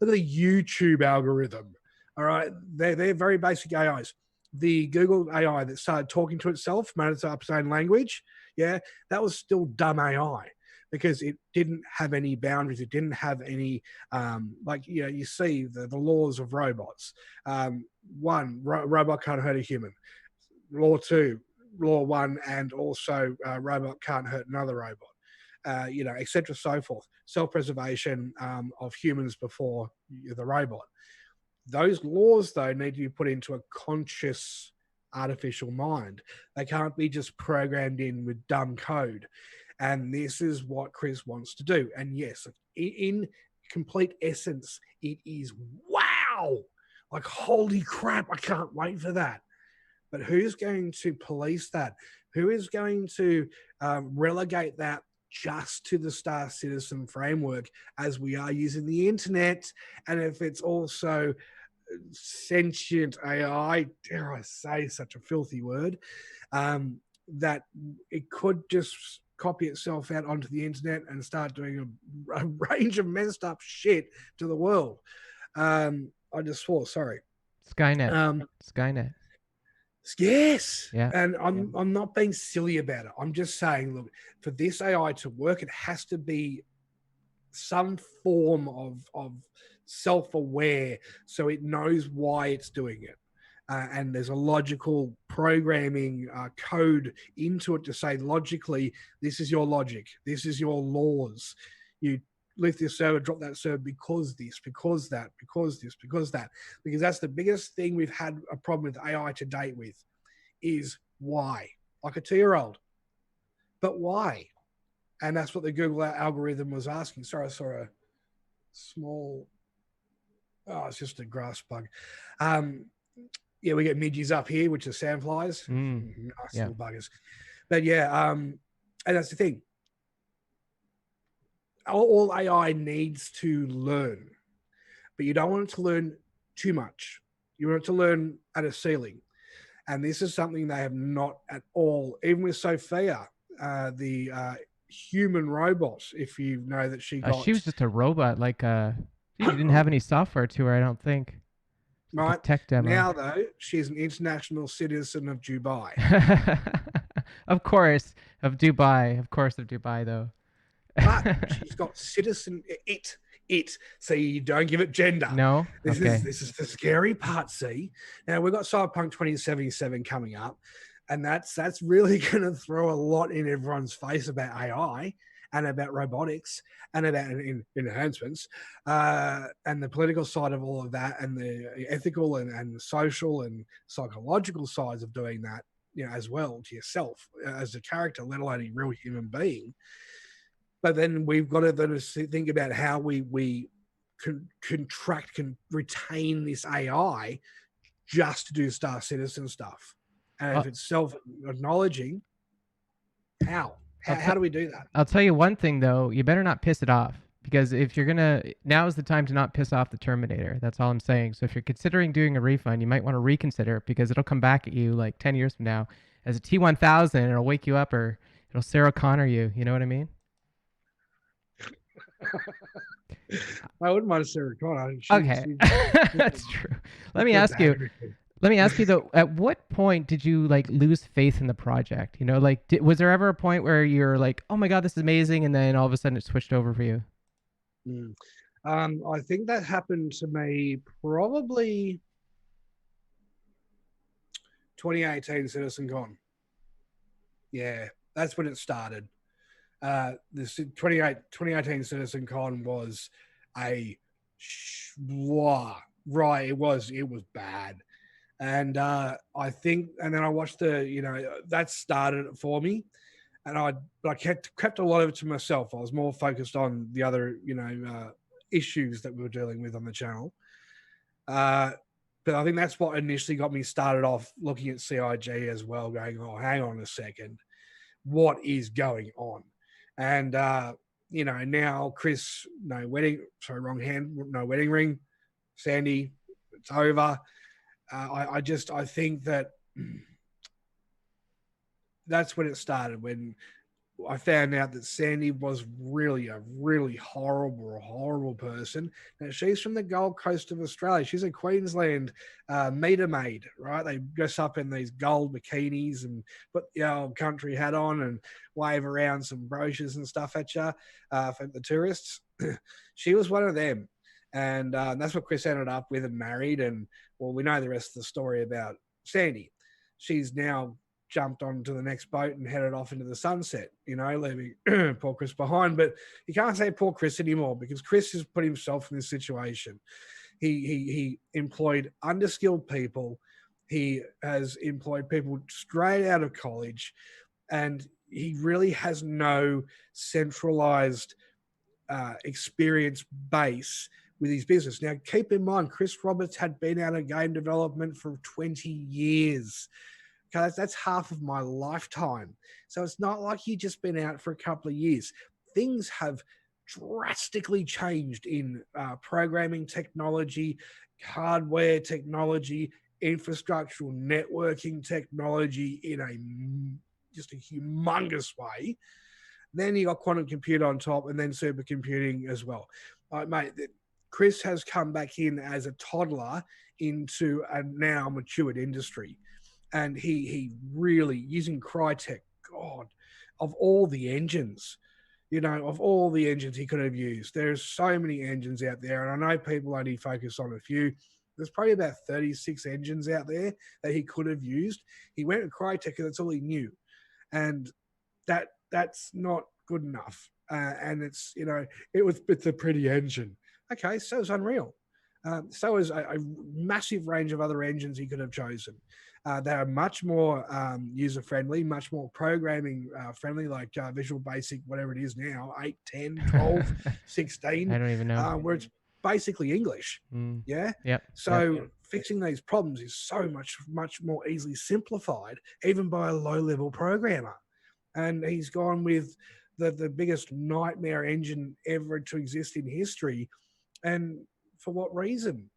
YouTube algorithm. All right, they're very basic AIs. The Google AI that started talking to itself, made its up its own language, that was still dumb AI, because it didn't have any boundaries. It didn't have any, you see the laws of robots. One, robot can't hurt a human. Law 2, law 1, and also robot can't hurt another robot. Etc. So forth. Self-preservation of humans before the robot. Those laws, though, need to be put into a conscious artificial mind. They can't be just programmed in with dumb code. And this is what Chris wants to do. And yes, in complete essence, it is wow. Like, holy crap, I can't wait for that. But who's going to police that? Who is going to relegate that just to the Star Citizen framework as we are using the internet? And if it's also sentient AI, dare I say such a filthy word, that it could just copy itself out onto the internet and start doing a range of messed up shit to the world. I just swore, sorry. Skynet. Um, Skynet. yes, Yeah. and I'm not being silly about it. I'm just saying, look, for this AI to work, it has to be some form of self-aware, so it knows why it's doing it. And there's a logical programming code into it to say logically, this is your logic, this is your laws. You lift this server, drop that server because this, because that, because this, because that. Because that's the biggest thing we've had a problem with AI to date with is why. Like a 2-year-old. But why? And that's what the Google algorithm was asking. Sorry, I saw a small, oh, it's just a grass bug. Yeah, we get midges up here, which are sandflies. Nice Yeah. little buggers. But yeah, and that's the thing. All AI needs to learn, but you don't want it to learn too much. You want it to learn at a ceiling. And this is something they have not at all, even with Sophia, the human robot, if you know that she She got. was just a robot. Like, she didn't have any software to her, I don't think. It's like a Right tech demo. now, though, she's an international citizen of Dubai. Of course, of Dubai. Of course, of Dubai, though. But she's got citizen it. So you don't give it gender. No? Okay. This is the scary part. See, now we've got Cyberpunk 2077 coming up, and that's really going to throw a lot in everyone's face about AI and about robotics and about enhancements and the political side of all of that and the ethical and social and psychological sides of doing that, you know, as well to yourself as a character, let alone a real human being. But then we've got to then think about how we can retain this AI just to do Star Citizen stuff. And if it's self-acknowledging, how do we do that? I'll tell you one thing, though. You better not piss it off. Because if you're going to, now is the time to not piss off the Terminator. That's all I'm saying. So if you're considering doing a refund, you might want to reconsider because it'll come back at you like 10 years from now as a T1000 and it'll wake you up or it'll Sarah Connor you. You know what I mean? I wouldn't mind Sarah Connor. Okay. That's true. Let me ask you. Let me ask you though, at what point did you like lose faith in the project? You know, like was there ever a point where you're like, "Oh my god, this is amazing," and then all of a sudden it switched over for you? I think that happened to me probably 2018 CitizenCon. Yeah, that's when it started. This 2018 CitizenCon was a right. It was bad. And I think, and then I watched that started it for me. And I kept a lot of it to myself. I was more focused on the other, issues that we were dealing with on the channel. But I think that's what initially got me started off looking at CIG as well, going, oh, hang on a second. What is going on? And, now Chris, no wedding ring. Sandy, it's over. I think that that's when it started, when I found out that Sandy was really a really horrible person. Now, she's from the Gold Coast of Australia. She's a Queensland meter maid, right? They dress up in these gold bikinis and put the old country hat on and wave around some brochures and stuff at you for the tourists. She was one of them. And that's what Chris ended up with and married. And, well, we know the rest of the story about Sandy. She's now jumped onto the next boat and headed off into the sunset, leaving poor Chris behind. But you can't say poor Chris anymore because Chris has put himself in this situation. He employed underskilled people. He has employed people straight out of college, and he really has no centralized experience base with his business. Now, keep in mind, Chris Roberts had been out of game development for 20 years. Okay, that's half of my lifetime. So it's not like you've just been out for a couple of years. Things have drastically changed in programming technology, hardware technology, infrastructural networking technology in just a humongous way. Then you got quantum computer on top, and then supercomputing as well. Mate, Chris has come back in as a toddler into a now matured industry, and he really using Crytek. God, of all the engines, of all the engines he could have used, there's so many engines out there, and I know people only focus on a few. There's probably about 36 engines out there that he could have used. He went with Crytek because that's all he knew, and that's not good enough. And it's a pretty engine. Okay, so is Unreal. So is a massive range of other engines he could have chosen. They are much more user friendly, much more programming friendly, like Visual Basic, whatever it is now, 8, 10, 12, 16, I don't even know. where it's basically English. Yeah. Yep. So fixing these problems is so much more easily simplified, even by a low-level programmer. And he's gone with the biggest nightmare engine ever to exist in history. And for what reason?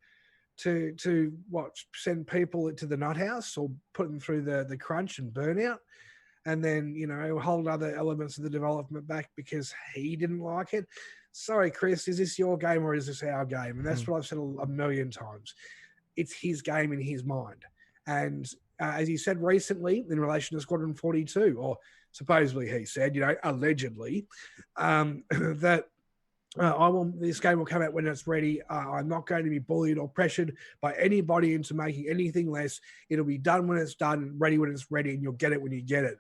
To what, send people to the nut house or put them through the crunch and burnout, and then hold other elements of the development back because he didn't like it. Sorry, Chris, is this your game or is this our game? And that's what I've said a million times. It's his game in his mind. And as he said recently in relation to Squadron 42, or supposedly he said, allegedly, that this game will come out when it's ready. I'm not going to be bullied or pressured by anybody into making anything less. It'll be done when it's done, ready when it's ready, and you'll get it when you get it.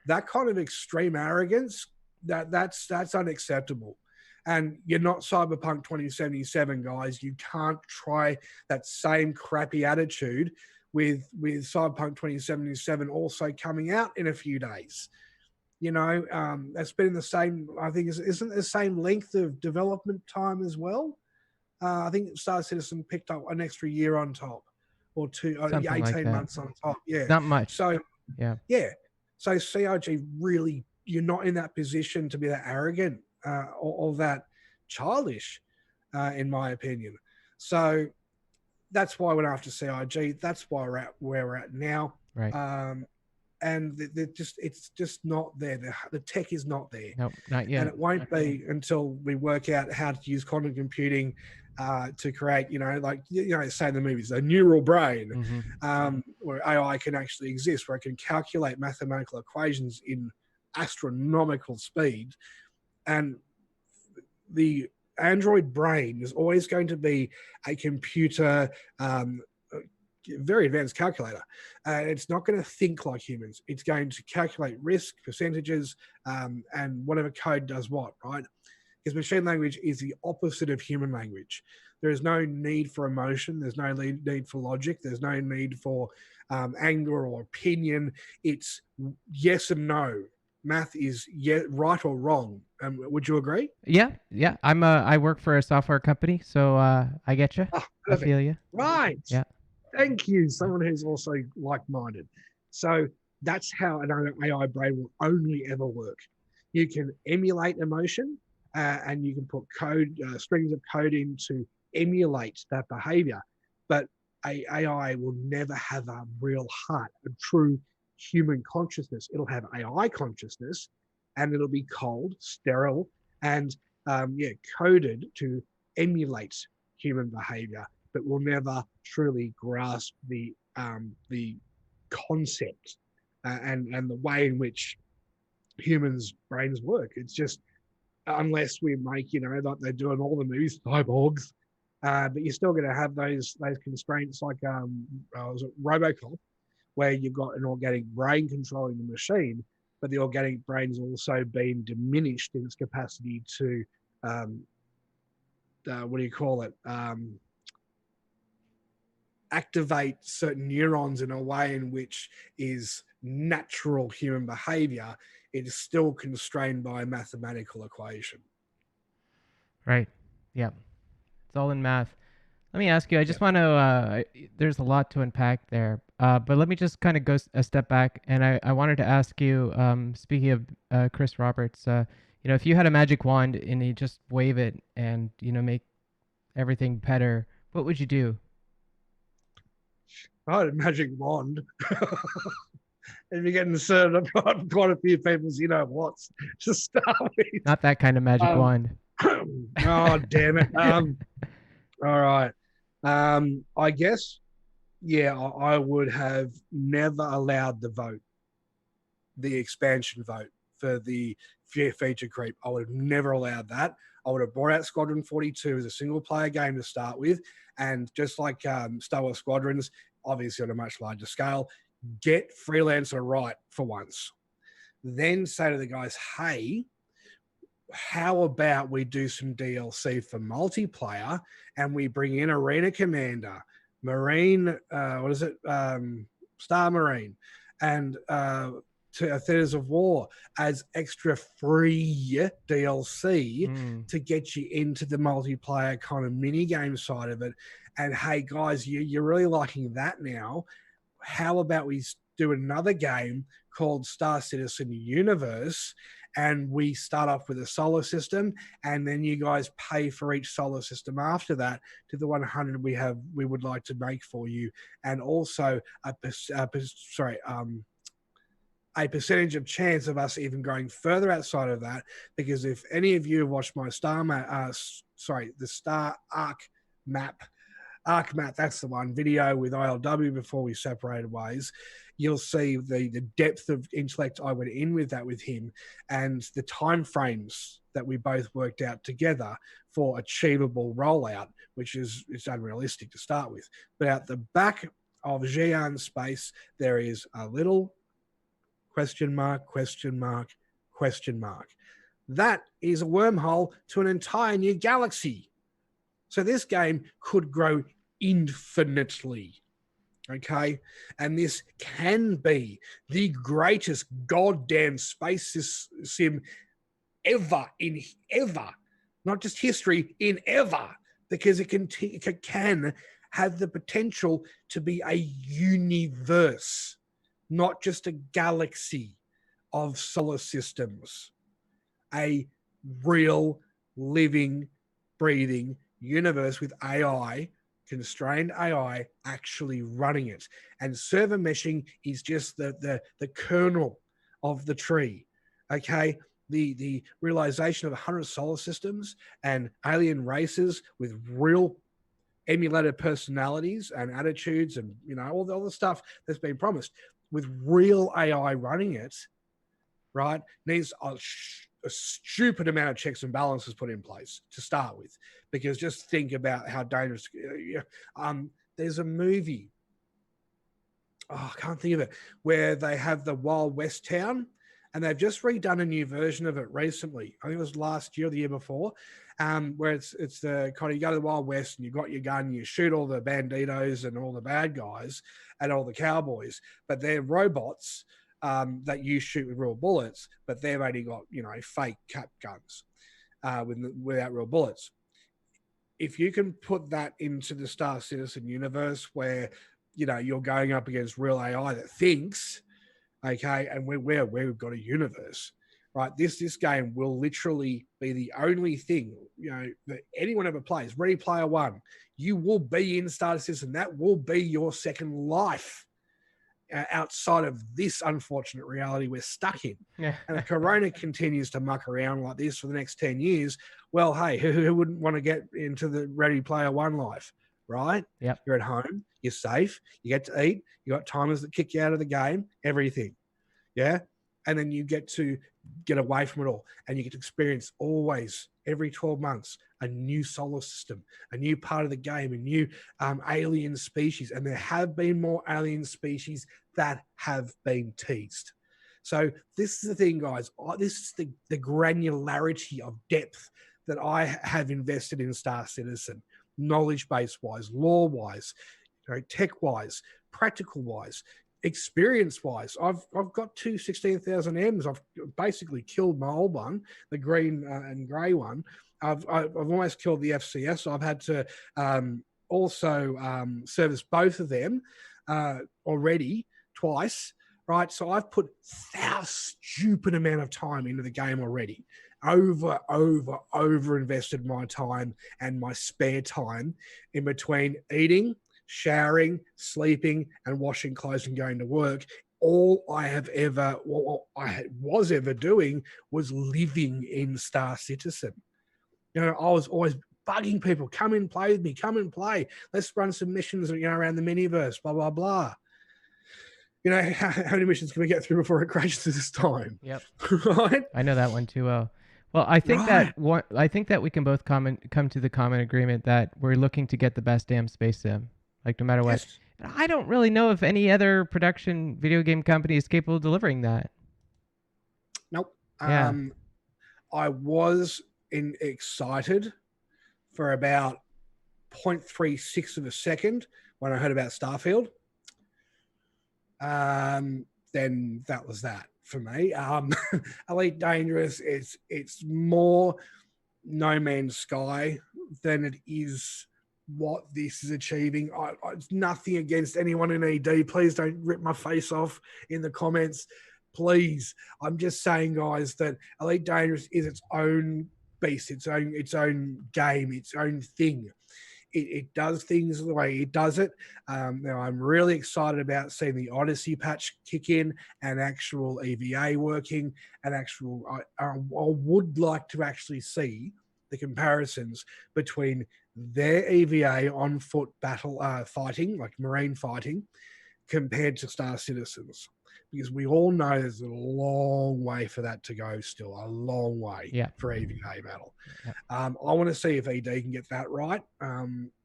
That kind of extreme arrogance, that's unacceptable. And you're not Cyberpunk 2077, guys. You can't try that same crappy attitude with Cyberpunk 2077 also coming out in a few days. That's been the same, I think, isn't the same length of development time as well? I think Star Citizen picked up an extra year on top, or 18 like months on top. Yeah. Not much. So, yeah. So CRG really, you're not in that position to be that arrogant or that childish, in my opinion. So that's why I went after CIG. That's why we're at where we're at now. Right. And it's just not there. The tech is not there. No, not yet. And it won't be until we work out how to use quantum computing to create, say in the movies, a neural brain, where AI can actually exist, where it can calculate mathematical equations in astronomical speed. And the Android brain is always going to be a computer, very advanced calculator. It's not going to think like humans. It's going to calculate risk, percentages, and whatever code does what, right? Because machine language is the opposite of human language. There is no need for emotion. There's no need for logic. There's no need for anger or opinion. It's yes and no. Math is right or wrong. Would you agree? Yeah. I work for a software company, so I get you. I feel you. Right. Yeah. Thank you. Someone who's also like-minded. So that's how an AI brain will only ever work. You can emulate emotion, and you can put code, strings of code in to emulate that behavior. But AI will never have a real heart, a true human consciousness. It'll have AI consciousness, and it'll be cold, sterile, and coded to emulate human behavior, but will never truly grasp the concept and the way in which humans' brains work. It's just, unless we make, like they do in all the movies, cyborgs, but you're still going to have those constraints like was it RoboCop, where you've got an organic brain controlling the machine, but the organic brain's also been diminished in its capacity to, what do you call it? Activate certain neurons in a way in which is natural human behavior. It is still constrained by a mathematical equation. Right. Yeah. It's all in math. Let me ask you. I Yeah. just want to. There's a lot to unpack there, but let me just kind of go a step back, and I wanted to ask you. Speaking of Chris Roberts, if you had a magic wand and you just wave it and make everything better, what would you do? I had a magic wand. And you're getting served up quite a few people's, what's to start with. Not that kind of magic Um, wand. oh, damn it. All right. I guess, yeah, I would have never allowed the expansion vote for the feature creep. I would have never allowed that. I would have brought out Squadron 42 as a single player game to start with. And just like Star Wars Squadrons, obviously on a much larger scale, get Freelancer right for once. Then say to the guys, hey, how about we do some DLC for multiplayer and we bring in Arena Commander, Marine, Star Marine, and to Theaters of War as extra free DLC to get you into the multiplayer kind of mini game side of it. And hey, guys, you're really liking that now. How about we do another game called Star Citizen Universe, and we start off with a solar system, and then you guys pay for each solar system after that to the 100 we would like to make for you, and also a percentage of chance of us even going further outside of that. Because if any of you have watched my the Star Arc Map, that's the one, video with ILW before we separated ways, you'll see the depth of intellect I went in with that with him, and the time frames that we both worked out together for achievable rollout, which is unrealistic to start with. But out the back of Xi'an space, there is a little question mark, question mark, question mark. That is a wormhole to an entire new galaxy. So this game could grow infinitely. Okay. And this can be the greatest goddamn space sim ever in ever, not just history, in ever, because it can have the potential to be a universe, not just a galaxy of solar systems, a real living, breathing universe with AI, constrained AI actually running it. And server meshing is just the kernel of the tree. Okay. The realization of 100 solar systems and alien races with real emulated personalities and attitudes and all the stuff that's been promised with real AI running it, right, needs a stupid amount of checks and balances put in place to start with. Because just think about how dangerous. There's a movie, I can't think of it, where they have the Wild West town, and they've just redone a new version of it recently. I think it was last year or the year before, where it's the kind of, you go to the Wild West and you got your gun, you shoot all the banditos and all the bad guys and all the cowboys, but they're robots that you shoot with real bullets, but they've only got fake cap guns without real bullets. If you can put that into the Star Citizen universe, where you're going up against real AI that thinks, okay, and we've got a universe, right? This game will literally be the only thing that anyone ever plays. Ready Player One, you will be in Star Citizen. That will be your second life outside of this unfortunate reality we're stuck in. Yeah. And if Corona continues to muck around like this for the next 10 years, well, hey, who wouldn't want to get into the Ready Player One life, right? Yep. You're at home, you're safe, you get to eat, you got timers that kick you out of the game, everything. Yeah. And then you get to get away from it all, and you get to experience always, every 12 months, a new solar system, a new part of the game, a new alien species. And there have been more alien species that have been teased. So this is the thing, guys. This is the granularity of depth that I have invested in Star Citizen, knowledge base wise, lore wise, tech wise, practical wise, experience wise. I've got two 16,000 M's. I've basically killed my old one, the green and grey one. I've almost killed the FCS. So I've had to also service both of them already twice, right? So I've put a stupid amount of time into the game already. Over invested my time and my spare time in between eating, showering, sleeping, and washing clothes and going to work. All I have ever, what I was ever doing was living in Star Citizen. You know, I was always bugging people, come and play with me, come and play. Let's run some missions, you know, around the miniverse, blah, blah, blah. You know, how many missions can we get through before it crashes this time? Yep. Right? I know that one too well. Well, I think Right. that we can both come to the common agreement that we're looking to get the best damn space sim, like no matter what. Yes. And I don't really know if any other production video game company is capable of delivering that. Nope. Yeah. I was excited for about 0.36 of a second when I heard about Starfield. Then that was that for me. Elite Dangerous, it's more No Man's Sky than it is what this is achieving. It's nothing against anyone in ED. Please don't rip my face off in the comments. Please. I'm just saying, guys, that Elite Dangerous is its own beast, its own game, its own thing. It does things the way it does it. Now, I'm really excited about seeing the Odyssey patch kick in and actual EVA working and actual. I would like to actually see the comparisons between their EVA on foot battle fighting, like marine fighting, compared to Star Citizens. Because we all know there's a long way for that to go still, a long way Yeah. for EVA battle. Yeah. I want to see if ED can get that right,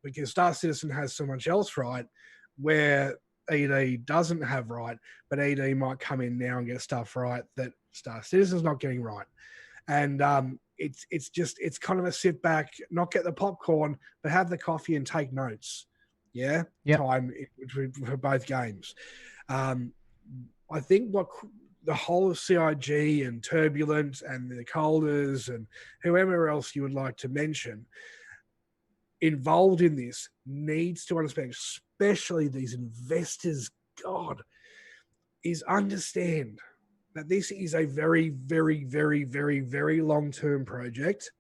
because Star Citizen has so much else right where ED doesn't have right, but ED might come in now and get stuff right that Star Citizen's not getting right. And it's kind of a sit back, not get the popcorn, but have the coffee and take notes. Yeah, Yep. time for both games. I think what the whole of CIG and Turbulent and the Colders and whoever else you would like to mention involved in this needs to understand, especially these investors, God, is understand that this is a very, very, very, very, very long-term project.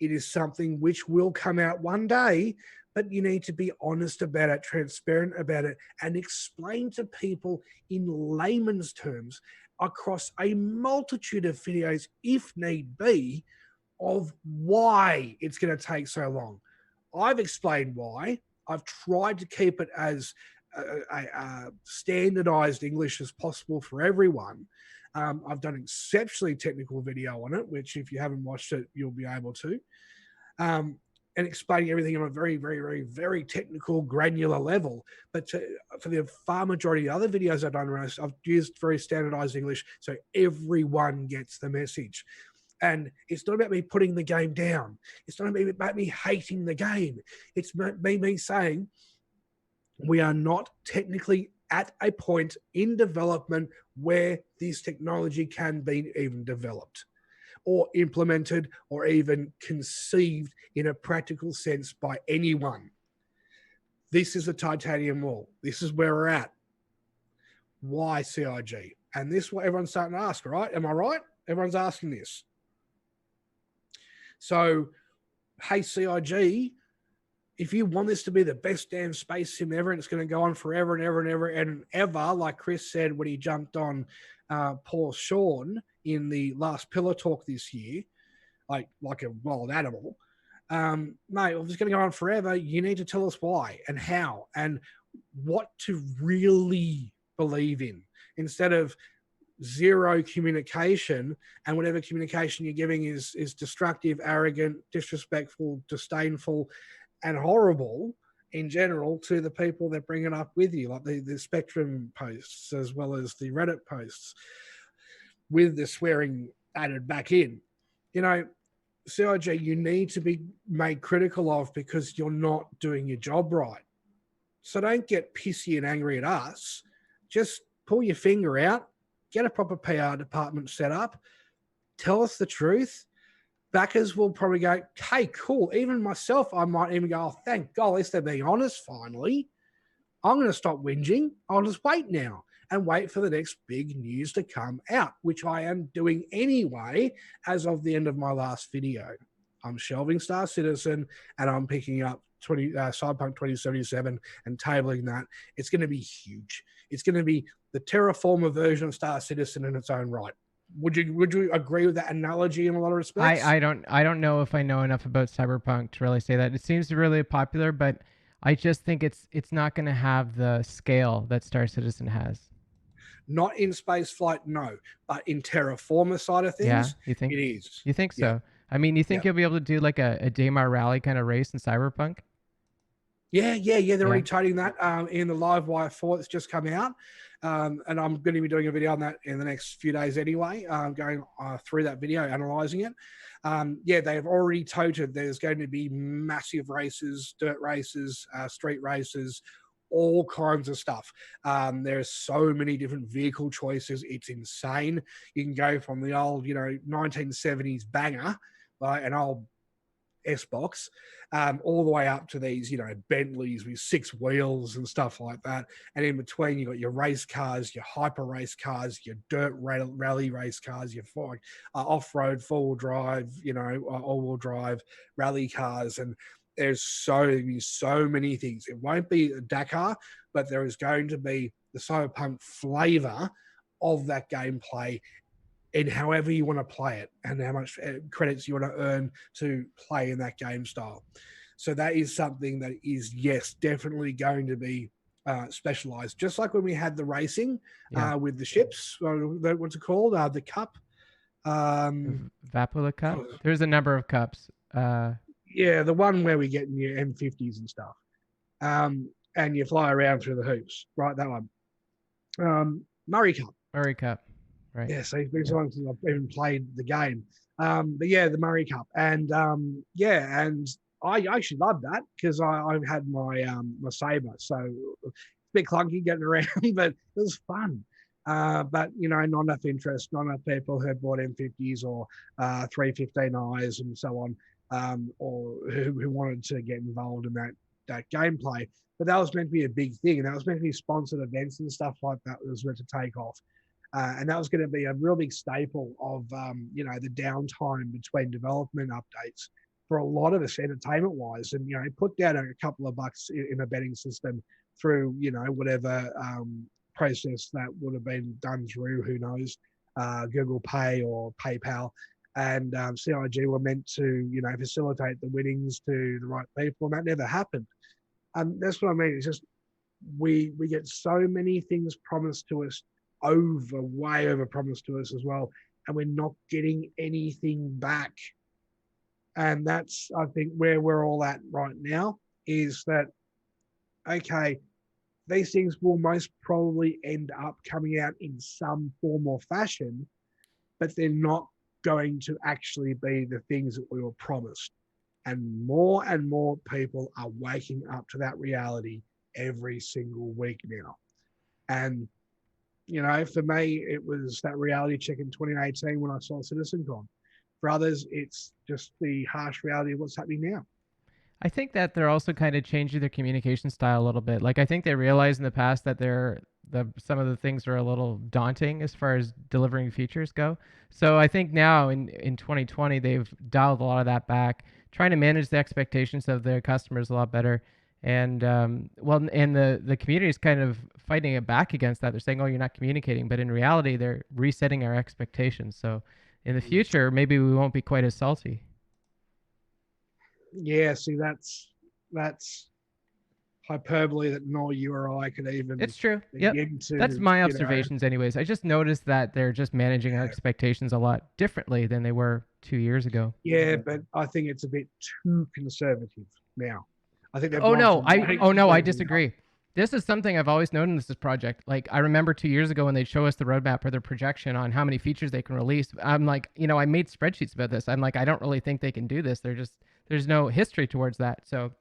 It is something which will come out one day, but you need to be honest about it, transparent about it, and explain to people in layman's terms across a multitude of videos, if need be, of why it's going to take so long. I've explained why. I've tried to keep it as standardized English as possible for everyone. I've done an exceptionally technical video on it, which if you haven't watched it, you'll be able to. And explaining everything on a very, very, very, very technical, granular level. But for the far majority of other videos I've done, I've used very standardized English so everyone gets the message. And it's not about me putting the game down. It's not about me hating the game. It's me saying we are not technically at a point in development where this technology can be even developed or implemented or even conceived in a practical sense by anyone. This is the titanium wall. This is where we're at. Why CIG? And this is what everyone's starting to ask, right? Am I right? Everyone's asking this. So, hey, CIG, if you want this to be the best damn space sim ever, and it's going to go on forever and ever and ever and ever, like Chris said when he jumped on poor Sean in the last Pillar Talk this year, like a wild animal, mate, if it's going to go on forever, you need to tell us why and how and what to really believe in instead of zero communication, and whatever communication you're giving is destructive, arrogant, disrespectful, disdainful, and horrible in general to the people that bring it up with you, like the Spectrum posts as well as the Reddit posts with the swearing added back in. You know, CIG, you need to be made critical of because you're not doing your job right. So don't get pissy and angry at us. Just pull your finger out, get a proper PR department set up, tell us the truth, backers will probably go, hey, cool. Even myself, I might even go, oh, thank God, at least they're being honest finally. I'm going to stop whinging. I'll just wait now and wait for the next big news to come out, which I am doing anyway as of the end of my last video. I'm shelving Star Citizen and I'm picking up Cyberpunk 2077 and tabling that. It's going to be huge. It's going to be the terraformer version of Star Citizen in its own right. Would you agree with that analogy in a lot of respects? I don't know if I know enough about Cyberpunk to really say that. It seems really popular, but I just think it's not going to have the scale that Star Citizen has. Not in space flight, no, but in terraformer side of Yeah, things, it is. you think Yeah, so? I mean, you think yeah. you'll be able to do like a Daymar Rally kind of race in Cyberpunk? Yeah. They're Yeah. already touting that in the Live Wire 4 that's just come out. And I'm going to be doing a video on that in the next few days anyway, going through that video, analysing it. They have already touted there's going to be massive races, dirt races, street races, all kinds of stuff. There's so many different vehicle choices. It's insane. You can go from the old, 1970s banger, like an old S-Box, all the way up to these, Bentleys with 6 wheels and stuff like that. And in between, you got your race cars, your hyper race cars, your dirt rally race cars, your off-road, four-wheel drive, all-wheel drive rally cars. And there's so many things. It won't be a Dakar, but there is going to be the cyberpunk flavor of that gameplay in however you want to play it and how much credits you want to earn to play in that game style. So that is something that is, yes, definitely going to be specialized. Just like when we had the racing Yeah. with the ships, what's it called? The Cup. Vapula Cup. There's a number of cups. Yeah, the one where we get in your M50s and stuff. And you fly around through the hoops, right? That one. Murray Cup. Murray Cup. Right. Yeah, so it's been so long since I've even played the game. But yeah, the Murray Cup. And and I actually loved that because I had my my Sabre. So it's a bit clunky getting around, but it was fun. But not enough interest, not enough people who had bought M50s or 315Is and so on, or who wanted to get involved in that gameplay. But that was meant to be a big thing, and that was meant to be sponsored events and stuff like that was meant to take off. And that was going to be a real big staple of, the downtime between development updates for a lot of us entertainment-wise. And, put down a couple of bucks in a betting system through, whatever process that would have been done through, who knows, Google Pay or PayPal. And CIG were meant to, facilitate the winnings to the right people, and that never happened. And that's what I mean. It's just we get so many things promised to us way over promised to us as well, and we're not getting anything back. And that's, I think, where we're all at right now, is that, okay, these things will most probably end up coming out in some form or fashion, but they're not going to actually be the things that we were promised. And more people are waking up to that reality every single week now. And for me, it was that reality check in 2018 when I saw CitizenCon. For others, it's just the harsh reality of what's happening now. I think that they're also kind of changing their communication style a little bit. Like I think they realized in the past that some of the things are a little daunting as far as delivering features go. So I think now in 2020 they've dialed a lot of that back, trying to manage the expectations of their customers a lot better. And and the community is kind of fighting it back against that. They're saying, "Oh, you're not communicating," but in reality, they're resetting our expectations. So in the future, maybe we won't be quite as salty. Yeah, see, that's hyperbole that nor you or I could even It's true. Yep. begin to, That's my observations, anyways. I just noticed that they're just managing our expectations a lot differently than they were 2 years ago. Yeah, but I think it's a bit too conservative now. I think they've Oh gone no, I from disagree. This is something I've always known in this project. Like I remember 2 years ago when they show us the roadmap or their projection on how many features they can release. I'm like, I made spreadsheets about this. I'm like, I don't really think they can do this. There's no history towards that. So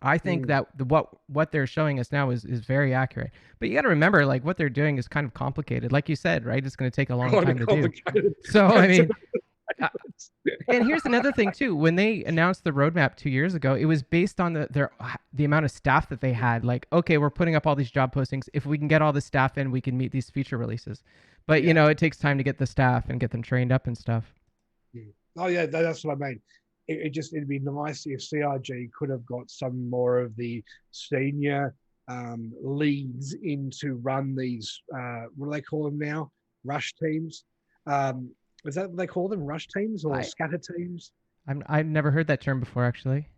I think that what they're showing us now is very accurate. But you got to remember, like what they're doing is kind of complicated. Like you said, right? It's going to take a long time to do. So I mean, And here's another thing too. When they announced the roadmap 2 years ago, it was based on the amount of staff that they had. Like, okay, we're putting up all these job postings. If we can get all the staff in, we can meet these feature releases. But Yeah. it takes time to get the staff and get them trained up and stuff. Oh yeah, that's what I mean. It'd be nice if CIG could have got some more of the senior leads in to run these. What do they call them now? Rush teams. Um, is that what they call them? Rush teams or I scatter teams? I've never heard that term before actually.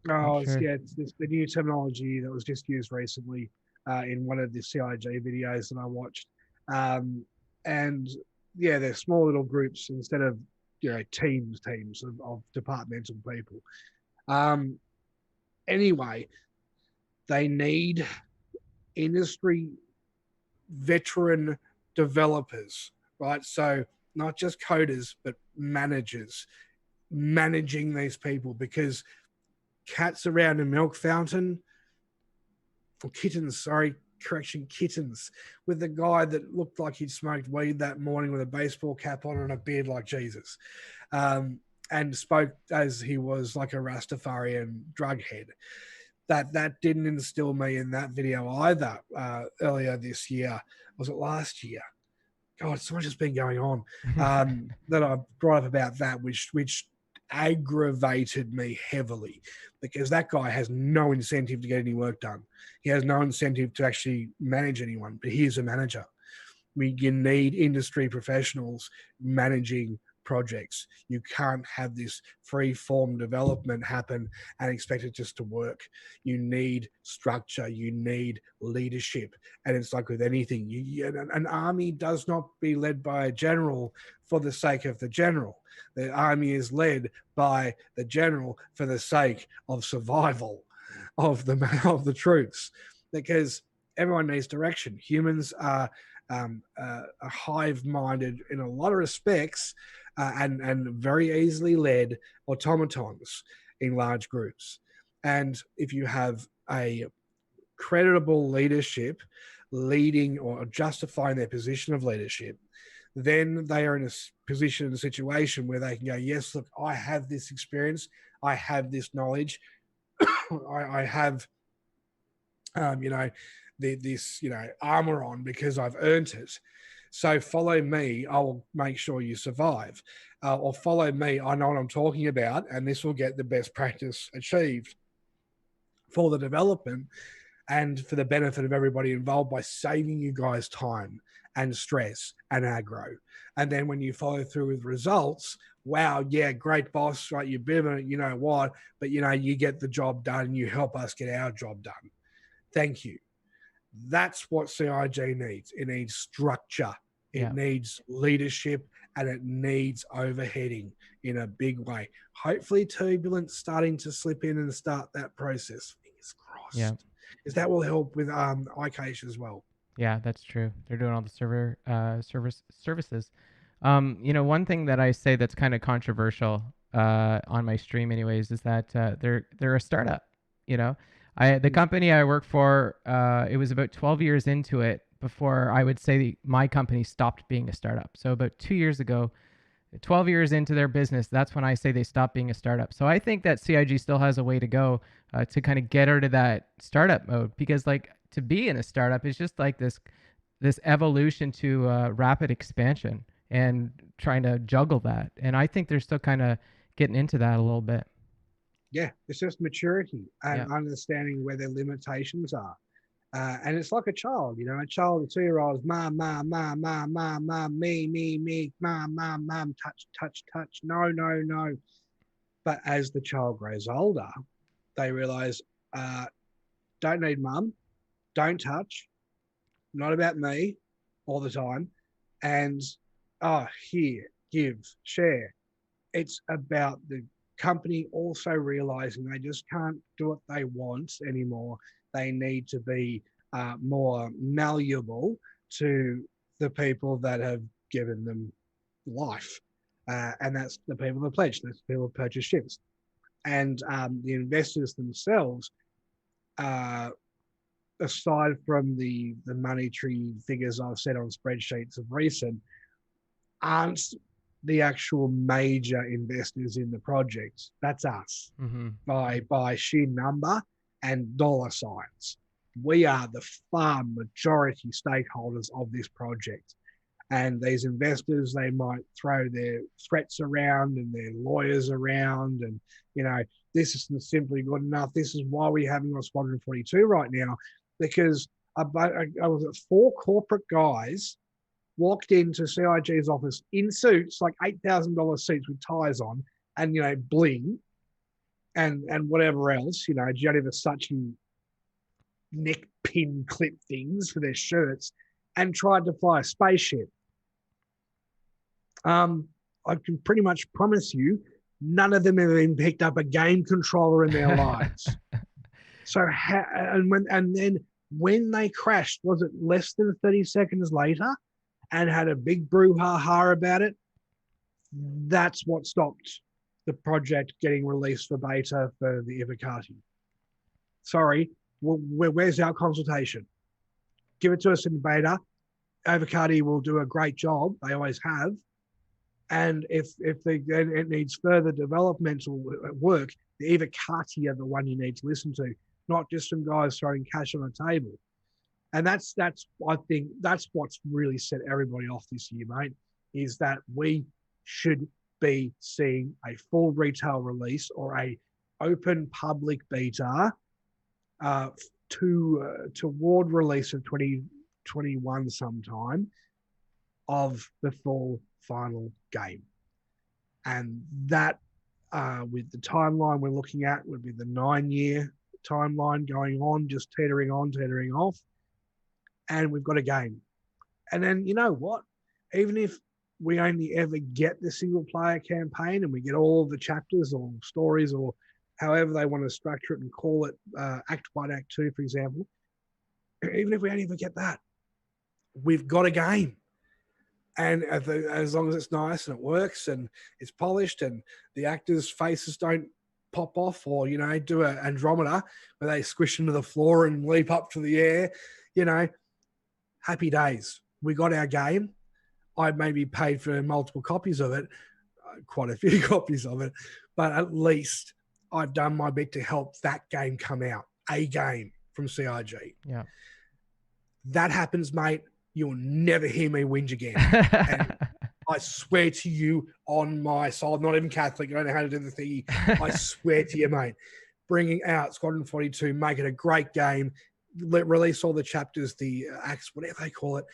Not Oh, sure. yeah, it's the new terminology that was just used recently in one of the CIG videos that I watched. Um, and yeah, they're small little groups instead of teams of departmental people. Um, anyway, they need industry veteran developers, right? So not just coders, but managers managing these people because cats around a milk fountain, or kittens, sorry, correction, kittens, with a guy that looked like he'd smoked weed that morning with a baseball cap on and a beard like Jesus, and spoke as he was like a Rastafarian drug head. That didn't instill me in that video either. Earlier this year, was it last year? God, so much has been going on that I brought up about that, which aggravated me heavily because that guy has no incentive to get any work done. He has no incentive to actually manage anyone, but he is a manager. You need industry professionals managing projects. You can't have this free form development happen and expect it just to work. You need structure, you need leadership. And it's like with anything, an army does not be led by a general for the sake of the general. The army is led by the general for the sake of survival of the troops, because everyone needs direction. Humans are hive-minded in a lot of respects, and very easily led automatons in large groups. And if you have a creditable leadership leading or justifying their position of leadership, then they are in a position, in a situation where they can go, yes, look, I have this experience, I have this knowledge, I have, this armor on because I've earned it. So follow me, I'll make sure you survive. Or follow me, I know what I'm talking about, and this will get the best practice achieved for the development and for the benefit of everybody involved by saving you guys time and stress and aggro. And then when you follow through with results, wow, yeah, great boss, right? You've been in it, you know what, but you get the job done and you help us get our job done. Thank you. That's what CIG needs. It needs structure. It Yeah. needs leadership, and it needs overheading in a big way. Hopefully, Turbulence starting to slip in and start that process. Fingers Yeah. crossed. Because that will help with iCache as well. Yeah, that's true. They're doing all the services. One thing that I say that's kind of controversial on my stream, anyways, is that they're a startup. The company I work for, it was about 12 years into it before I would say my company stopped being a startup. So about 2 years ago, 12 years into their business, that's when I say they stopped being a startup. So I think that CIG still has a way to go to kind of get out of that startup mode, because like to be in a startup is just like this evolution to rapid expansion and trying to juggle that. And I think they're still kind of getting into that a little bit. Yeah, it's just maturity and Yeah. understanding where their limitations are. And it's like a child, a child, a 2-year-old is mom, mom, mom, mom, mom, mom, me, mom, mom, mom, touch, touch, touch, no, no, no. But as the child grows older, they realize, don't need mum, don't touch, not about me all the time. And, here, give, share. It's about the company also realizing they just can't do what they want anymore. They need to be more malleable to the people that have given them life. And that's the people that pledge, that's the people who purchase ships. And the investors themselves, uh, aside from the monetary figures I've said on spreadsheets of recent, aren't the actual major investors in the project. That's us Mm-hmm. by sheer number and dollar signs. We are the far majority stakeholders of this project. And these investors, they might throw their threats around and their lawyers around, and you know, this isn't simply good enough. This is why we're having on Squadron 42 right now, because I was at 4 corporate guys walked into CIG's office in suits, like $8,000 suits with ties on, and bling, and whatever else, Gianni Versace neck pin clip things for their shirts, and tried to fly a spaceship. I can pretty much promise you, none of them have even picked up a game controller in their lives. So, and then when they crashed, was it less than 30 seconds later, and had a big brouhaha about it? That's what stopped the project getting released for beta for the Ivocati. Sorry, where's our consultation? Give it to us in beta. Ivocati will do a great job. They always have. And if it needs further developmental work, the Ivocati are the one you need to listen to, not just some guys throwing cash on the table. And that's I think that's what's really set everybody off this year, mate, is that we should be seeing a full retail release or a open public beta toward release of 2021 sometime of the full final game. And that, with the timeline we're looking at, would be the 9-year timeline going on, just teetering on, teetering off. And we've got a game. And then, you know what? Even if we only ever get the single player campaign and we get all the chapters or stories or however they want to structure it and call it Act 1, Act 2, for example, even if we only ever get that, we've got a game. And as long as it's nice and it works and it's polished and the actors' faces don't pop off or, do an Andromeda where they squish into the floor and leap up to the air, happy days. We got our game. I maybe paid for multiple copies of it, quite a few copies of it, but at least I've done my bit to help that game come out, a game from CIG. Yeah. That happens, mate. You'll never hear me whinge again. And I swear to you on my soul, I'm not even Catholic, I don't know how to do the thingy. I swear to you, mate, bringing out Squadron 42, make it a great game, release all the chapters, the acts, whatever they call it.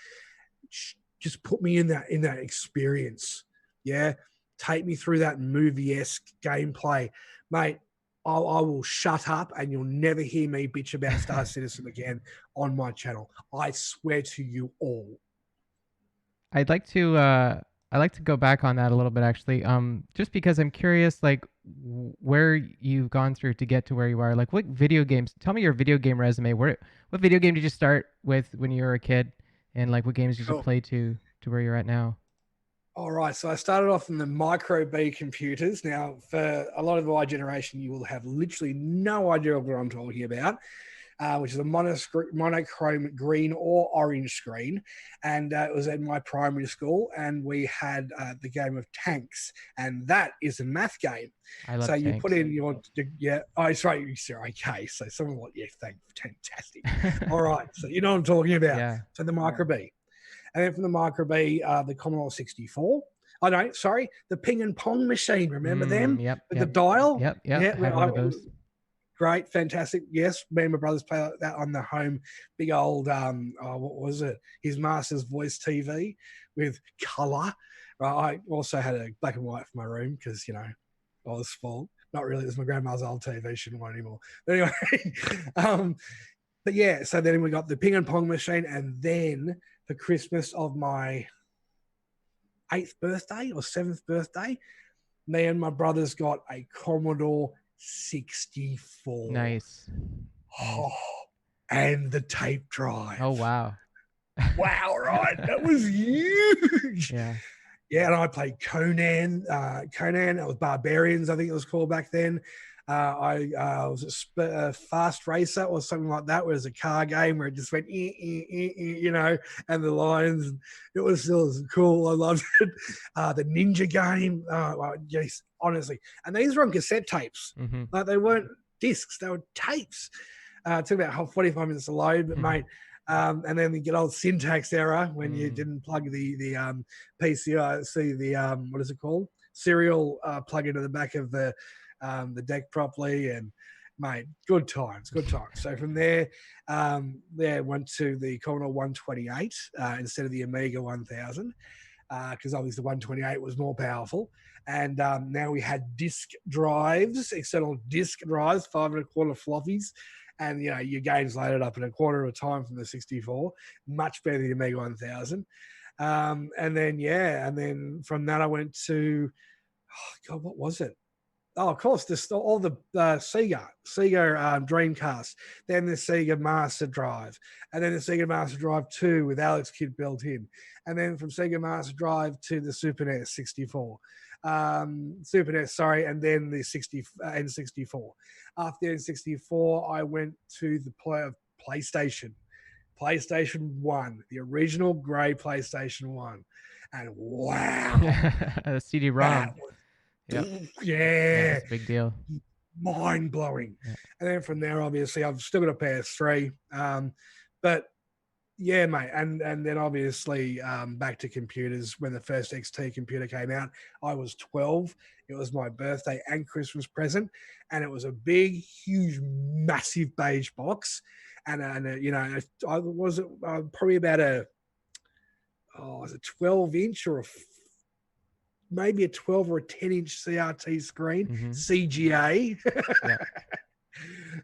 Just put me in that experience. Yeah. Take me through that movie-esque gameplay. Mate, I will shut up and you'll never hear me bitch about Star Citizen again on my channel. I swear to you all. I'd like to go back on that a little bit, actually. Just because I'm curious, like where you've gone through to get to where you are. Like, what video games? Tell me your video game resume. What video game did you start with when you were a kid, and like what games did you play to where you're at now? All right, so I started off in the micro B computers. Now, for a lot of my generation, you will have literally no idea of what I'm talking about, which is a monochrome green or orange screen. And it was at my primary school, and we had the game of tanks, and that is a math game. I love so you tanks. put in your, yeah, oh, sorry, okay. So someone like, yeah, fantastic. All right, so you know what I'm talking about. Yeah. So the micro B. And then from the micro B, the Commodore 64. Oh, no, sorry, the ping and pong machine. Remember them? Yep. With the dial? Yep. Yeah, I had one of those. Great, fantastic. Yes, me and my brothers play that on the home big old, what was it? His Master's Voice TV with colour. I also had a black and white for my room because, I was full. Not really. It was my grandma's old TV. Shouldn't want anymore. But anyway, but yeah, so then we got the ping and pong machine, and then for Christmas of my 8th birthday or 7th birthday, me and my brothers got a Commodore 64. Nice. Oh, and the tape drive. Oh, wow. Wow, right? That was huge. Yeah. Yeah, and I played Conan. That was Barbarians, I think it was called back then. I was a fast racer or something like that, where it was a car game where it just went, and the lines. It was cool. I loved it. The ninja game. Yes, honestly. And these were on cassette tapes. Mm-hmm. Like they weren't discs, they were tapes. It took about 45 minutes to load, but mate. And then the good old syntax error when you didn't plug the PCI, what is it called? Serial plug into the back of the deck properly, and mate, good times. So from there, went to the Commodore 128 instead of the Amiga 1000, because obviously the 128 was more powerful. And now we had disk drives, external disk drives, 5 1/4 floppies. And your games loaded up in a quarter of a time from the 64, much better than the Amiga 1000. And then from that I went to, what was it? Oh, of course, all the Sega Dreamcast, then the Sega Master Drive, and then the Sega Master Drive 2 with Alex Kidd built in, and then from Sega Master Drive to the Super NES 64, Super NES, sorry, and then the N64. After the N64, I went to the PlayStation 1, the original grey PlayStation 1, and wow, The CD-ROM. Yep. Yeah, it's a big deal. Mind blowing. Yeah. And then from there, obviously, I've still got a PS3. But yeah, mate. And then obviously back to computers. When the first XT computer came out, I was 12. It was my birthday and Christmas present. And it was a big, huge, massive beige box. And I was probably about was it 12-inch or maybe a 12 or a 10-inch CRT screen, CGA. Yeah.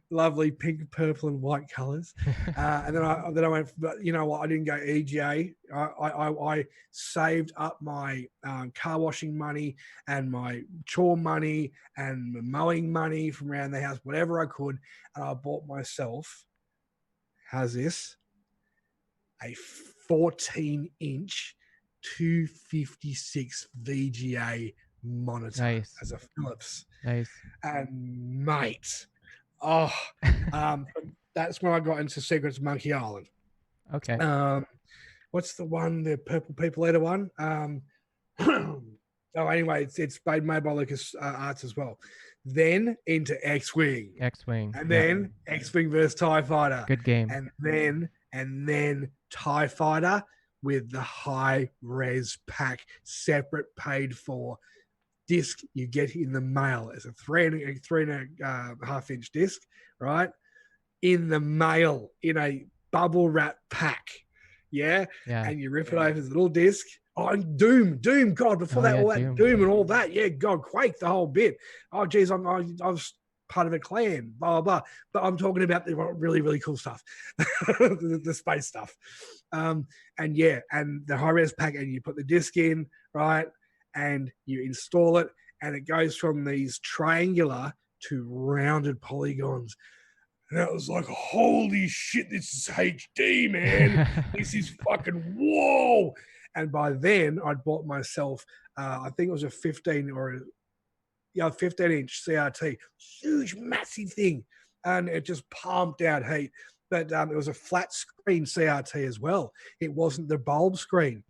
Lovely pink, purple, and white colors. And then I went, but you know what? I didn't go EGA. I saved up my car washing money and my chore money and my mowing money from around the house, whatever I could. And I bought myself, how's this? A 14-inch 256 VGA monitor as a Philips. Nice. And mate, that's when I got into Secrets of Monkey Island. Okay. What's the one, the Purple People Eater one? Anyway, it's made by Lucas Arts as well. Then into X-Wing. And then X-Wing versus TIE Fighter. Good game. And then TIE Fighter with the high res pack, separate paid for disc you get in the mail as a 3.5-inch disc, right? In the mail in a bubble wrap pack. Yeah. And you rip it over the little disc. Oh, Doom, God, before that, Doom and all that. Yeah, God, Quake, the whole bit. Oh, geez, I was part of a clan, blah, blah, blah. But I'm talking about the really, really cool stuff, the space stuff. And the high-res pack, and you put the disc in, right, and you install it, and it goes from these triangular to rounded polygons. And I was like, holy shit, this is HD, man. This is fucking whoa. And by then, I'd bought myself, I think it was a 15-inch CRT. Huge, massive thing. And it just pumped out heat. But it was a flat screen CRT as well. It wasn't the bulb screen,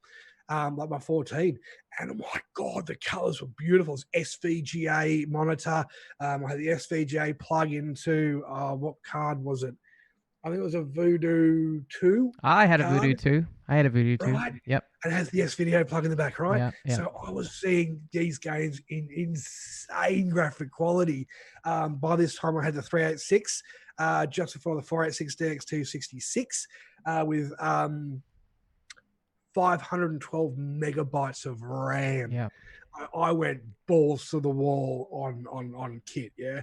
like my 14. And oh my God, the colors were beautiful. It was SVGA monitor. I had the SVGA plug into, what card was it? I think it was a Voodoo 2. I had a Voodoo 2. Right? Yep. And it has the S-Video plug in the back, right? Yeah. So I was seeing these games in insane graphic quality. By this time, I had the 386, just before the 486 DX266, with 512 megabytes of RAM. Yeah. I went balls to the wall on kit, yeah.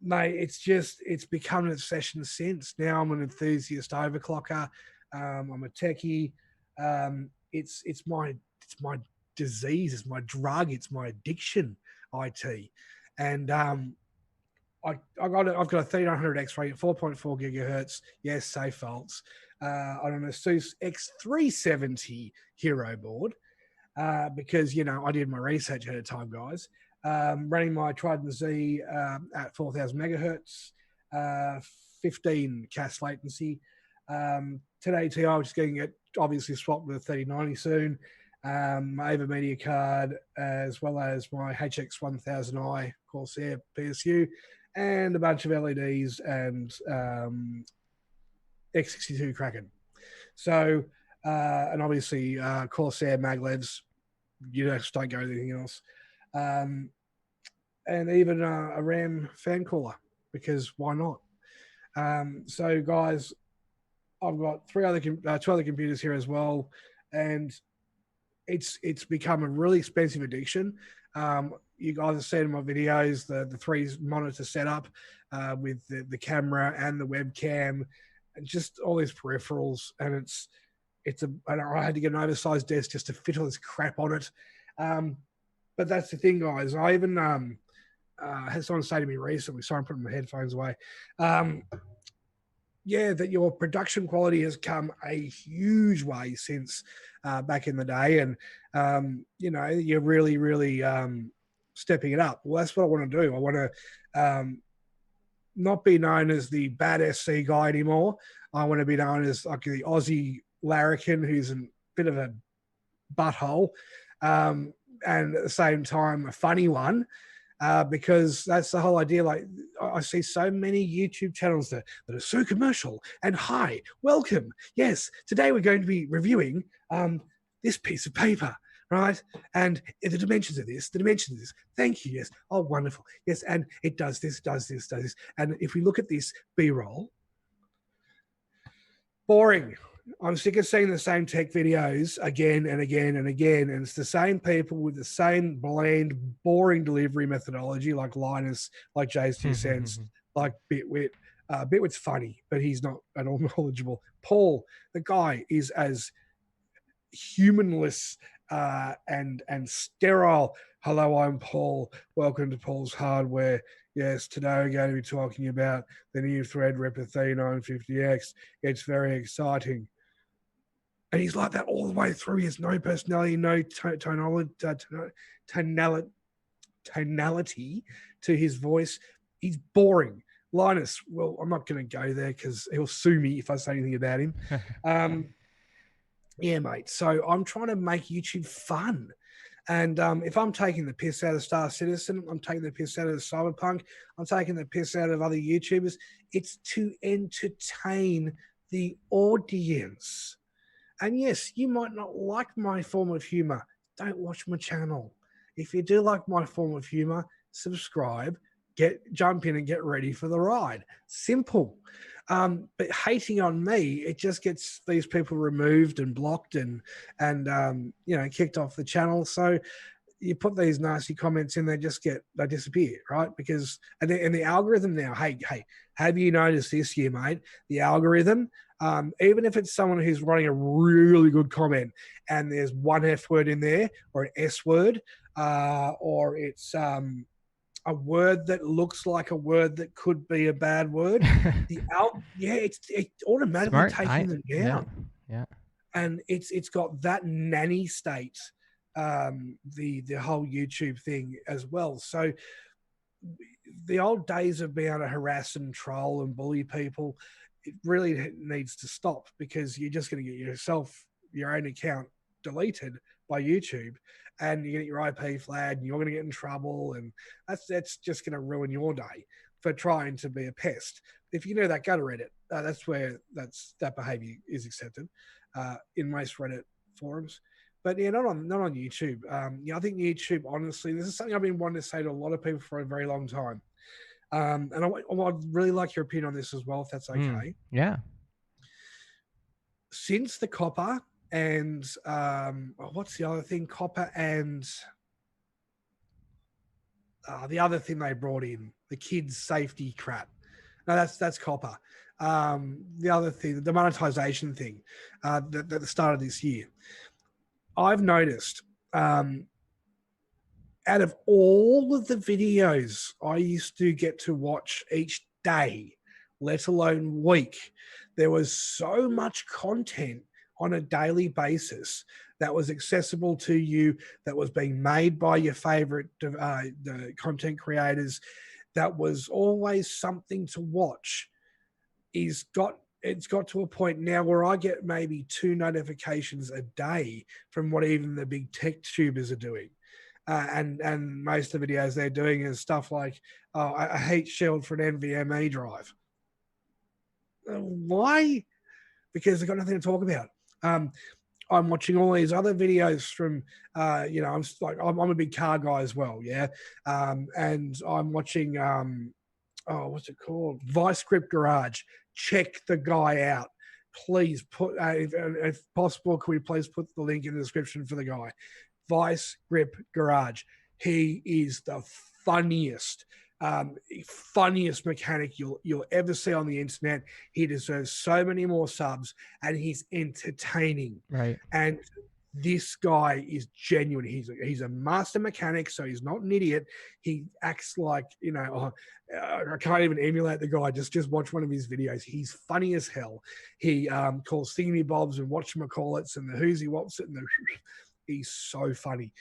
Mate, it's become an obsession since. Now I'm an enthusiast overclocker. I'm a techie. It's my disease. It's my drug. It's my addiction. IT, and I've got a 3900 X-ray at 4.4 gigahertz. Yes, safe faults. On an Asus X370 Hero board, because I did my research ahead of time, guys. running my Trident Z at 4,000 megahertz, 15 CAS latency. Today, TI, which is getting it obviously swapped with a 3090 soon. My Ava Media card, as well as my HX1000i Corsair PSU, and a bunch of LEDs and X62 Kraken. So, and obviously Corsair maglevs. You just don't go with anything else. And even a RAM fan cooler, because why not? So, guys, I've got two other computers here as well, and it's become a really expensive addiction. You guys have seen in my videos the three monitor setup with the camera and the webcam, and just all these peripherals, and I had to get an oversized desk just to fit all this crap on it. But that's the thing, guys. I even had someone say to me recently, sorry, I'm putting my headphones away. Yeah, that your production quality has come a huge way since back in the day. And, you're really, really stepping it up. Well, that's what I want to do. I want to not be known as the bad SC guy anymore. I want to be known as like the Aussie larrikin who's a bit of a butthole, and at the same time a funny one, because that's the whole idea. Like, I see so many YouTube channels that are so commercial and hi, welcome. Yes, today we're going to be reviewing this piece of paper, right? And the dimensions of this, Thank you. Yes. Oh, wonderful. Yes. And it does this, does this, does this. And if we look at this B-roll, boring. I'm sick of seeing the same tech videos again and again and again. And it's the same people with the same bland, boring delivery methodology, like Linus, like Jay's 2 cents, like Bitwit. Bitwit's funny, but he's not at all knowledgeable. Paul, the guy, is as humanless and sterile. Hello, I'm Paul. Welcome to Paul's Hardware. Yes, today we're going to be talking about the new Threadripper 3950X. It's very exciting. And he's like that all the way through. He has no personality, no tonality to his voice. He's boring. Linus, well, I'm not going to go there because he'll sue me if I say anything about him. Yeah, mate. So I'm trying to make YouTube fun. And if I'm taking the piss out of Star Citizen, I'm taking the piss out of Cyberpunk, I'm taking the piss out of other YouTubers, it's to entertain the audience. And yes, you might not like my form of humor. Don't watch my channel. If you do like my form of humor, subscribe, jump in and get ready for the ride. Simple. But hating on me, it just gets these people removed and blocked and kicked off the channel. So you put these nasty comments in, they disappear, right? Because and the algorithm now, hey, have you noticed this here, mate? The algorithm, even if it's someone who's running a really good comment and there's one F word in there or an S word, or it's a word that looks like a word that could be a bad word, it's automatically taking them down. Yeah. And it's got that nanny state, the whole YouTube thing as well. So the old days of being able to harass and troll and bully people, it really needs to stop, because you're just going to get your own account deleted by YouTube, and you get your IP flagged, and you're going to get in trouble, and that's just going to ruin your day for trying to be a pest. If you know that, go to Reddit. That's where that behavior is accepted in most Reddit forums. But yeah, not on YouTube. I think YouTube, honestly, this is something I've been wanting to say to a lot of people for a very long time. And I'd really like your opinion on this as well, if that's okay. Yeah. Since the copper and what's the other thing? Copper and the other thing they brought in, the kids' safety crap. No, that's copper. The other thing, the monetization thing, at the start of this year, I've noticed, out of all of the videos I used to get to watch each day, let alone week, there was so much content on a daily basis that was accessible to you, that was being made by your favorite the content creators, that was always something to watch, is got it's got to a point now where I get maybe 2 notifications a day from what even the big tech tubers are doing. And most of the videos they're doing is stuff like, oh, a heat shield for an NVMe drive. Why? Because they've got nothing to talk about. I'm watching all these other videos from, I'm a big car guy as well, yeah, and I'm watching, what's it called? Vice Grip Garage. Check the guy out. Please put, if possible, can we please put the link in the description for the guy? Vice Grip Garage. He is the funniest, funniest mechanic you'll ever see on the internet. He deserves so many more subs, and he's entertaining. Right. And this guy is genuine. He's a master mechanic, so he's not an idiot. He acts like, I can't even emulate the guy. Just watch one of his videos. He's funny as hell. He calls thingy bobs and whatchamacallits and the who's he what's it and the he's so funny.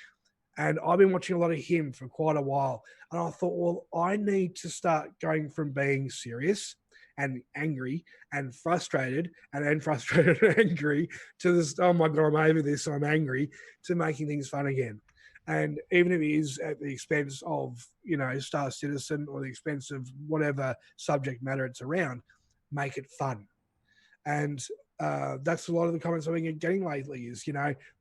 And I've been watching a lot of him for quite a while. And I thought, well, I need to start going from being serious and angry and frustrated and then frustrated and angry to this, oh my God, I'm over this, I'm angry, to making things fun again. And even if it is at the expense of, Star Citizen or the expense of whatever subject matter it's around, make it fun. And that's a lot of the comments I've been getting lately is,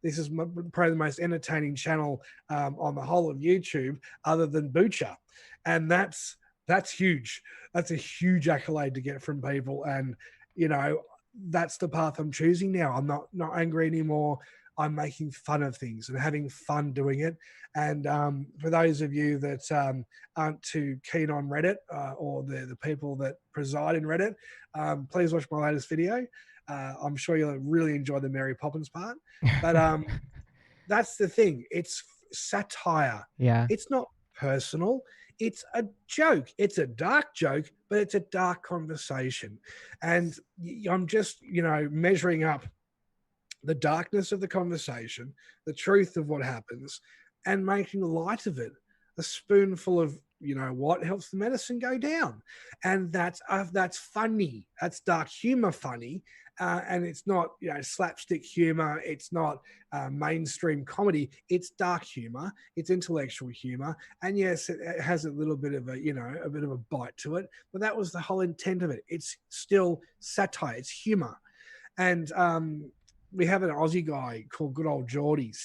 this is probably the most entertaining channel on the whole of YouTube other than Butcher. And that's huge. That's a huge accolade to get from people. And, that's the path I'm choosing now. I'm not angry anymore. I'm making fun of things and having fun doing it. And for those of you that aren't too keen on Reddit or the people that preside in Reddit, please watch my latest video. I'm sure you'll really enjoy the Mary Poppins part. But that's the thing. It's satire. Yeah. It's not personal. It's a joke. It's a dark joke, but it's a dark conversation. And I'm just, measuring up the darkness of the conversation, the truth of what happens, and making light of it. A spoonful of, what helps the medicine go down. And that's funny. That's dark humor funny. And it's not, slapstick humor. It's not mainstream comedy. It's dark humor. It's intellectual humor. And yes, it has a little bit of a bit of a bite to it. But that was the whole intent of it. It's still satire. It's humor. And we have an Aussie guy called Good Old Geordies,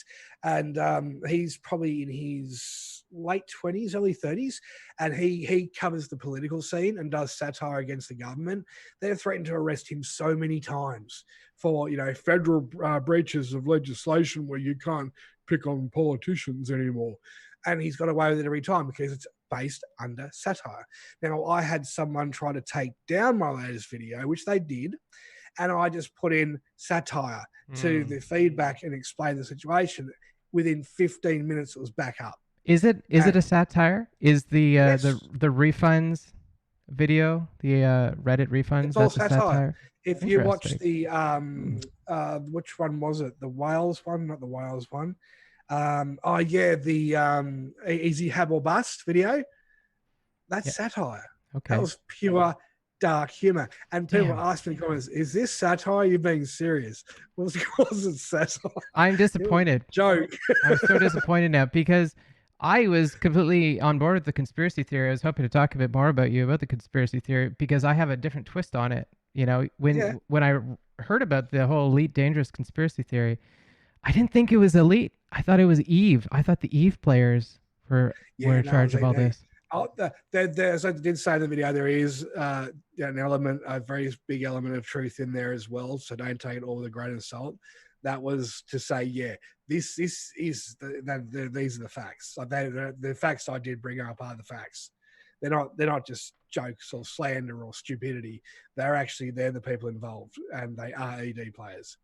and he's probably in his late 20s, early 30s, and he covers the political scene and does satire against the government. They've threatened to arrest him so many times for, federal breaches of legislation where you can't pick on politicians anymore. And he's got away with it every time because it's based under satire. Now, I had someone try to take down my latest video, which they did, and I just put in satire to the feedback and explain the situation. Within 15 minutes, it was back up. Is it a satire? Is the Yes. the refunds video, the Reddit refunds, It's all that's a satire? If you watch Interesting. the which one was it? The Wales one, not the Wales one. The Easy Have or Bust video. That's Yeah. satire. Okay. That was pure dark humor. And people Damn. ask me in the comments, is this satire? You're being serious. Well, of course it's satire. I'm disappointed. Joke. I'm so disappointed now because I was completely on board with the conspiracy theory. I was hoping to talk a bit more about the conspiracy theory because I have a different twist on it. When I heard about the whole elite dangerous conspiracy theory, I didn't think it was elite. I thought it was Eve. I thought the Eve players were in charge of all this. As I did say in the video, there is an element, a very big element of truth in there as well. So don't take it all with a grain of salt. That was to say, this is these are the facts. Like the facts I did bring up are the facts. They're not just jokes or slander or stupidity. They're the people involved, and they are ED players.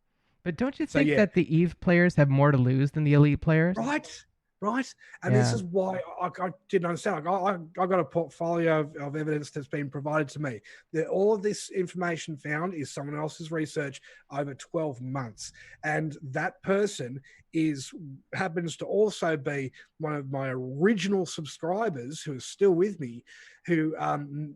But don't you think that the Eve players have more to lose than the elite players? Right. right? And this Yeah. is why I didn't understand. I got a portfolio of evidence that's been provided to me. That all of this information found is someone else's research over 12 months. And that person happens to also be one of my original subscribers who is still with me, who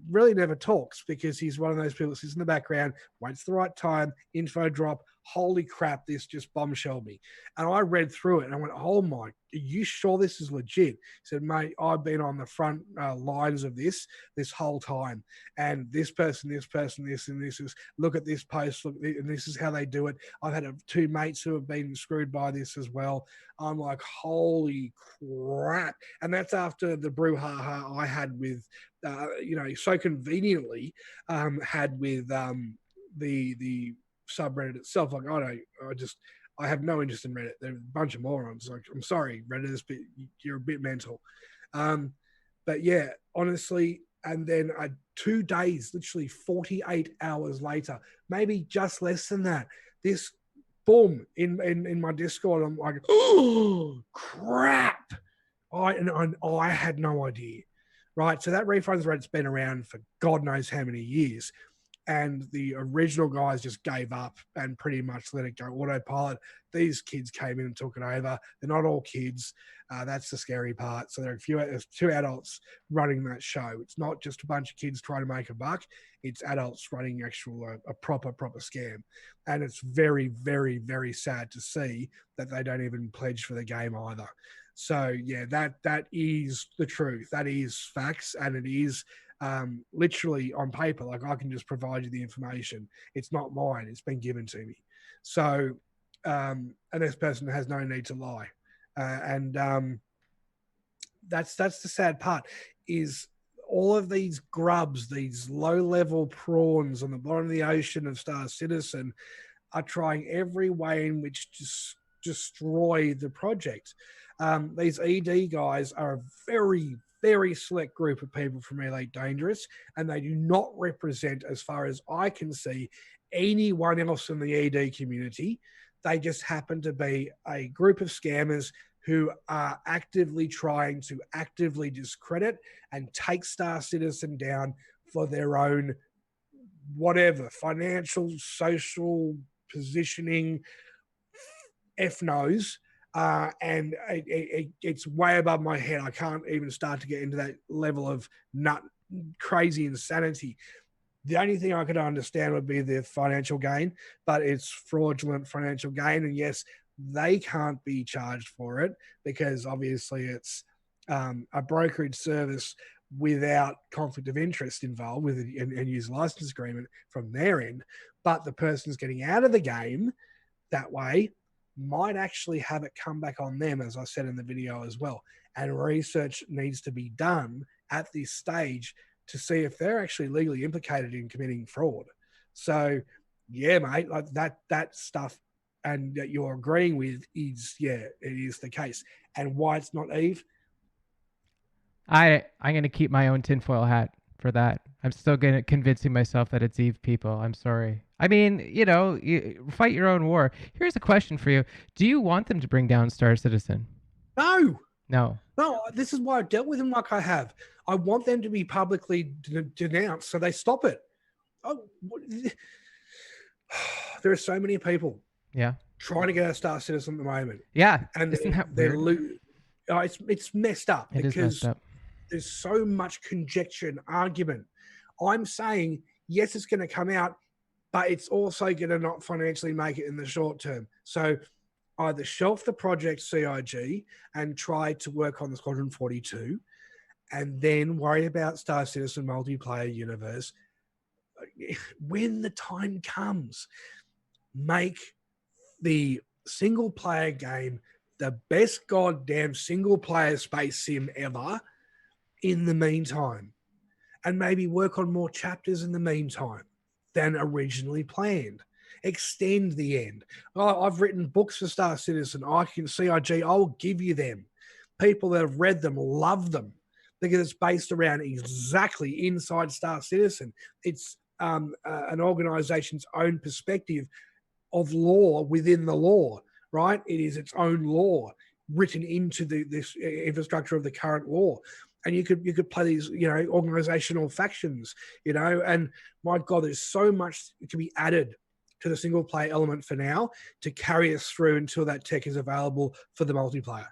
really never talks because he's one of those people that sits in the background, waits the right time, info drop, holy crap, this just bombshelled me. And I read through it and I went, oh my, are you sure this is legit? He said, mate, I've been on the front lines of this whole time. And this person, this, and this is, look at this post, look, and this is how they do it. I've had two mates who have been screwed by this as well. I'm like, holy crap. And that's after the brouhaha I had with, so conveniently had with the subreddit itself. Like, I have no interest in Reddit. They're a bunch of morons. Like, I'm sorry, Reddit, you're a bit mental. But yeah, honestly, and then 2 days, literally 48 hours later, maybe just less than that, this boom in my Discord. I'm like, oh crap! I had no idea, right? So that refunds rate's been around for God knows how many years. And the original guys just gave up and pretty much let it go autopilot. These kids came in and took it over. They're not all kids. That's the scary part. So there's 2 adults running that show. It's not just a bunch of kids trying to make a buck. It's adults running a proper scam. And it's very, very, very sad to see that they don't even pledge for the game either. So yeah, that is the truth. That is facts, and it is literally on paper. Like, I can just provide you the information. It's not mine. It's been given to me. So, and this person has no need to lie. And that's the sad part, is all of these grubs, these low-level prawns on the bottom of the ocean of Star Citizen are trying every way in which to destroy the project. These ED guys are a very, very select group of people from Elite Dangerous, and they do not represent, as far as I can see, anyone else in the ED community. They just happen to be a group of scammers who are actively trying to actively discredit and take Star Citizen down for their own whatever, financial, social positioning, F knows. And it's way above my head. I can't even start to get into that level of crazy insanity. The only thing I could understand would be the financial gain, but it's fraudulent financial gain. And yes, they can't be charged for it because obviously it's a brokerage service without conflict of interest involved with an end user license agreement from their end. But the person's getting out of the game that way might actually have it come back on them, as I said in the video as well. And research needs to be done at this stage to see if they're actually legally implicated in committing fraud. So, yeah, mate, like that stuff, and that you're agreeing with is, yeah, it is the case. And why it's not Eve? I'm gonna keep my own tinfoil hat for that. I'm still gonna convincing myself that it's Eve people. I'm sorry. I mean, you fight your own war. Here's a question for you: do you want them to bring down Star Citizen? No. No. No, this is why I've dealt with them like I have. I want them to be publicly denounced so they stop it. Oh, there are so many people Yeah. trying to get a Star Citizen at the moment. Yeah. And Isn't that weird? it's messed up It is messed because up. there's so much conjecture and argument. I'm saying, yes, it's going to come out, but it's also going to not financially make it in the short term. So either shelf the project CIG and try to work on the Squadron 42 and then worry about Star Citizen multiplayer universe when the time comes. Make the single player game the best goddamn single player space sim ever in the meantime, and maybe work on more chapters in the meantime than originally planned. Extend the end. I've written books for Star Citizen. I can CIG. I'll give you them. People that have read them love them because it's based around exactly inside Star Citizen. It's an organization's own perspective of law within the law, right? It is its own law. written into this infrastructure of the current law. And you could play these, organizational factions, and my God, there's so much that can be added to the single player element for now to carry us through until that tech is available for the multiplayer.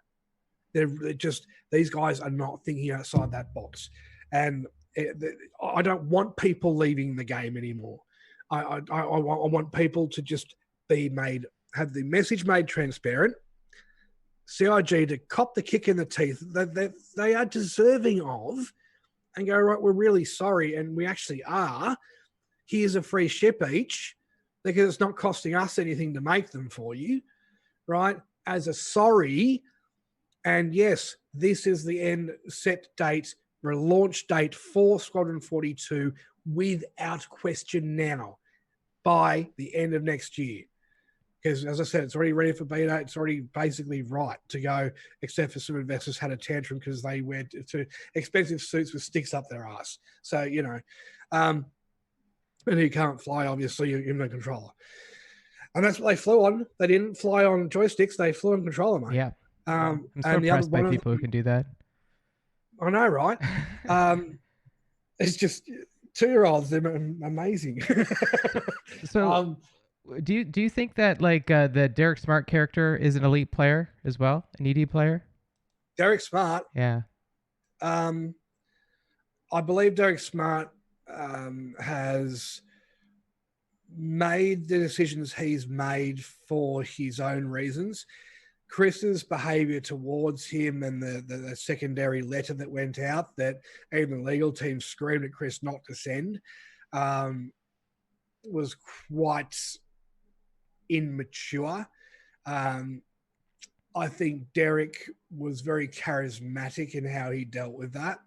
They're just, these guys are not thinking outside that box. And I don't want people leaving the game anymore. I want people to just have the message made transparent. CIG to cop the kick in the teeth that they are deserving of, and go, right, we're really sorry, and we actually are. Here's a free ship each, because it's not costing us anything to make them for you, right? As a sorry, and yes, this is the end set date, launch date for Squadron 42 without question now, by the end of next year. Because, as I said, it's already ready for beta. It's already basically right to go, except for some investors had a tantrum because they went to expensive suits with sticks up their ass. So, and you can't fly, obviously, you're in the controller. And that's what they flew on. They didn't fly on joysticks. They flew on controller, mate. Yeah. I'm so and the other impressed by one people who can do that. I know, right? It's just 2-year-olds. They're amazing. So, do you think that the Derek Smart character is an elite player as well, an ED player? Derek Smart. Yeah. I believe Derek Smart has made the decisions he's made for his own reasons. Chris's behavior towards him and the secondary letter that went out that even the legal team screamed at Chris not to send was quite immature. I think Derek was very charismatic in how he dealt with that.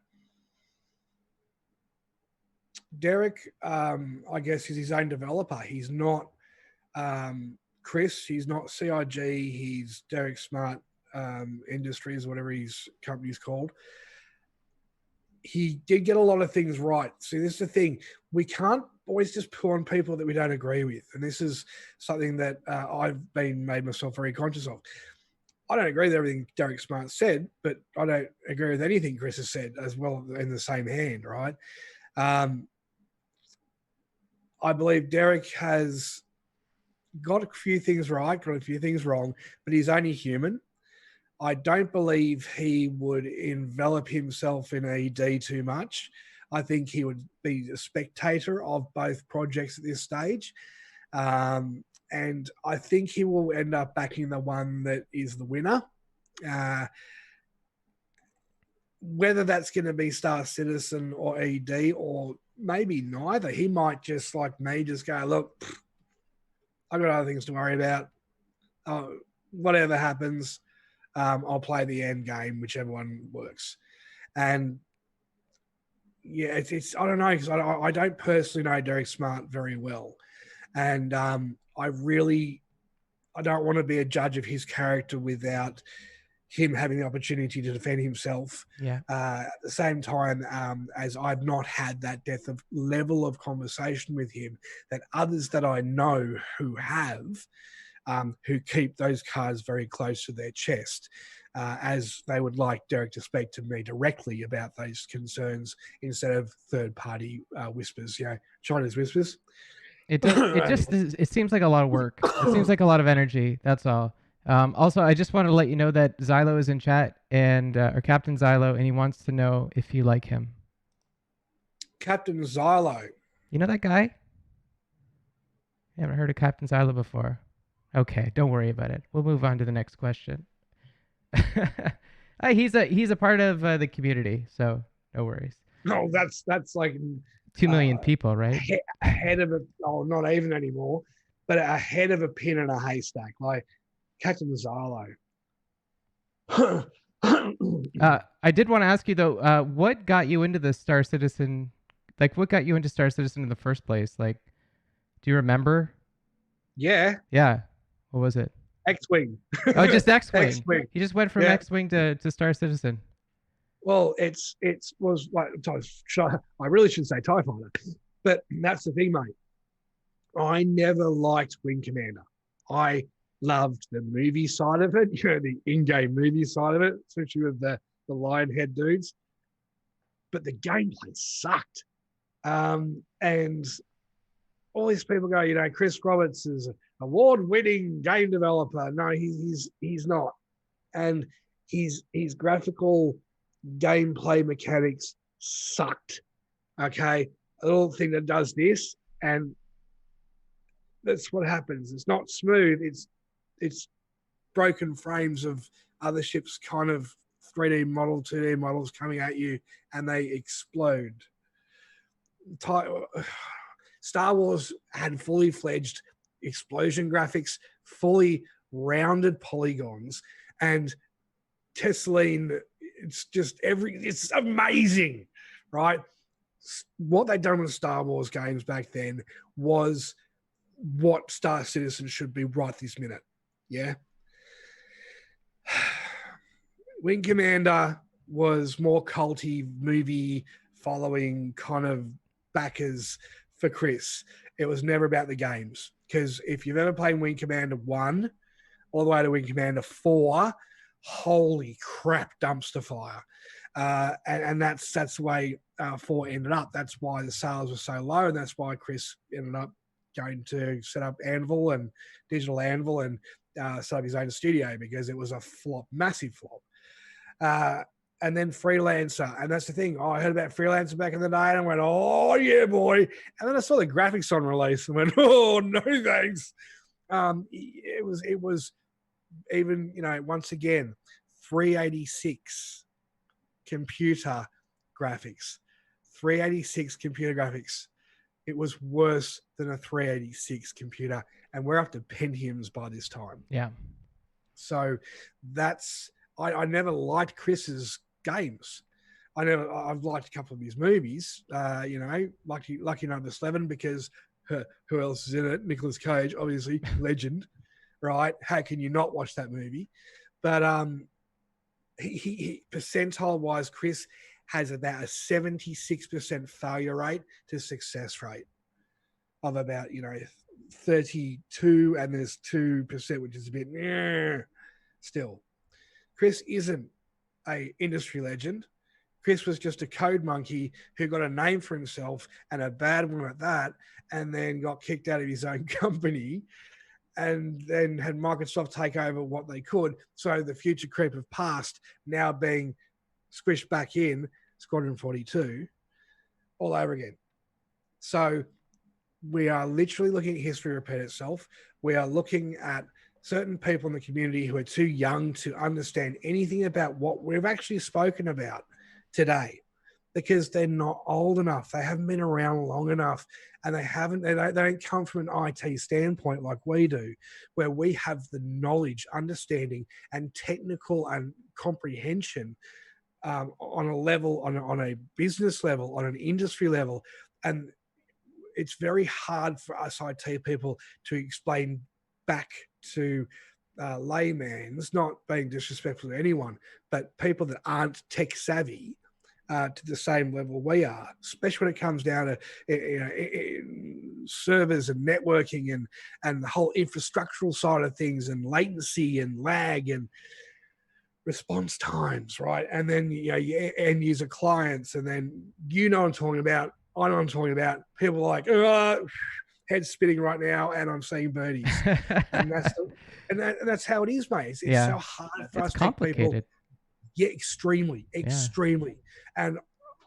Derek, I guess, is his own developer. He's not Chris. He's not CIG. He's Derek Smart Industries, whatever his company's called. He did get a lot of things right. See, this is the thing. We can't always just pull on people that we don't agree with. And this is something that I've made myself very conscious of. I don't agree with everything Derek Smart said, but I don't agree with anything Chris has said as well in the same hand, right? I believe Derek has got a few things right, got a few things wrong, but he's only human. I don't believe he would envelop himself in ED too much. I think he would be a spectator of both projects at this stage. And I think he will end up backing the one that is the winner. Whether that's going to be Star Citizen or ED or maybe neither. He might just, like me, just go, look, I've got other things to worry about. Whatever happens, I'll play the end game, whichever one works. And yeah, it's I don't know, because I don't personally know Derek Smart very well. And I don't want to be a judge of his character without him having the opportunity to defend himself. Yeah. At the same time, as I've not had that depth of level of conversation with him that others that I know who have, who keep those cards very close to their chest, as they would like Derek to speak to me directly about those concerns instead of third-party whispers, China's whispers. It seems like a lot of work. It seems like a lot of energy. That's all. Also, I just want to let you know that Xylo is in chat, and or Captain Xylo, and he wants to know if you like him. Captain Xylo. You know that guy? I haven't heard of Captain Xylo before. Okay, don't worry about it. We'll move on to the next question. He's a part of the community, so no worries. No, that's like 2 million people, right? Ahead of not even anymore, but ahead of a pin in a haystack, like Captain Xylo. I did want to ask you though, what got you into the Star Citizen? Like, what got you into Star Citizen in the first place? Like, do you remember? Yeah. Yeah. What was it? X-Wing. Oh, just X-Wing. X-Wing. He just went from X-Wing to Star Citizen. Well, it was like, I really shouldn't say TIE Fighter, but that's the thing, mate. I never liked Wing Commander. I loved the movie side of it, the in-game movie side of it, especially with the lion head dudes. But the gameplay sucked. And all these people go, Chris Roberts is an award-winning game developer. No, he's not. And his graphical gameplay mechanics sucked. Okay, a little thing that does this, and that's what happens. It's not smooth. It's broken frames of other ships, kind of 3D model, 2D models coming at you, and they explode. Star Wars had fully fledged explosion graphics, fully rounded polygons, and Segellion, it's amazing, right? What they'd done with Star Wars games back then was what Star Citizen should be right this minute. Yeah. Wing Commander was more culty movie following kind of backers for Chris. It was never about the games. Because if you've ever played Wing Commander 1 all the way to Wing Commander 4, holy crap, dumpster fire. And that's the way 4 ended up. That's why the sales were so low, and that's why Chris ended up going to set up Anvil and Digital Anvil and set up his own studio, because it was a flop, massive flop. And then Freelancer. And that's the thing. I heard about Freelancer back in the day, and I went, oh, yeah, boy. And then I saw the graphics on release and went, oh, no, thanks. It was even, once again, 386 computer graphics. 386 computer graphics. It was worse than a 386 computer. And we're up to Pentiums by this time. Yeah. So that's... I never liked Chris's games. I've liked a couple of his movies, Lucky Number 11, because who else is in it? Nicolas Cage, obviously, legend, right? How can you not watch that movie? But he percentile-wise, Chris has about a 76% failure rate to success rate of about, 32, and there's 2%, which is a bit still. Chris isn't a industry legend. Chris was just a code monkey who got a name for himself, and a bad one at that, and then got kicked out of his own company, and then had Microsoft take over what they could. So the future creep of past now being squished back in Squadron 42 all over again. So we are literally looking at history repeat itself. We are looking at certain people in the community who are too young to understand anything about what we've actually spoken about today, because they're not old enough. They haven't been around long enough, and they don't come from an IT standpoint like we do, where we have the knowledge, understanding, and technical and comprehension on a level, on a business level, on an industry level. And it's very hard for us IT people to explain back to layman's, not being disrespectful to anyone, but people that aren't tech savvy to the same level we are, especially when it comes down to servers and networking and the whole infrastructural side of things, and latency and lag and response times, right? And then end user clients, and then I'm talking about. I know what I'm talking about. People are like, head spinning right now, and I'm seeing birdies. And that's how it is, mate. It's so hard for us tech people. Yeah, extremely. And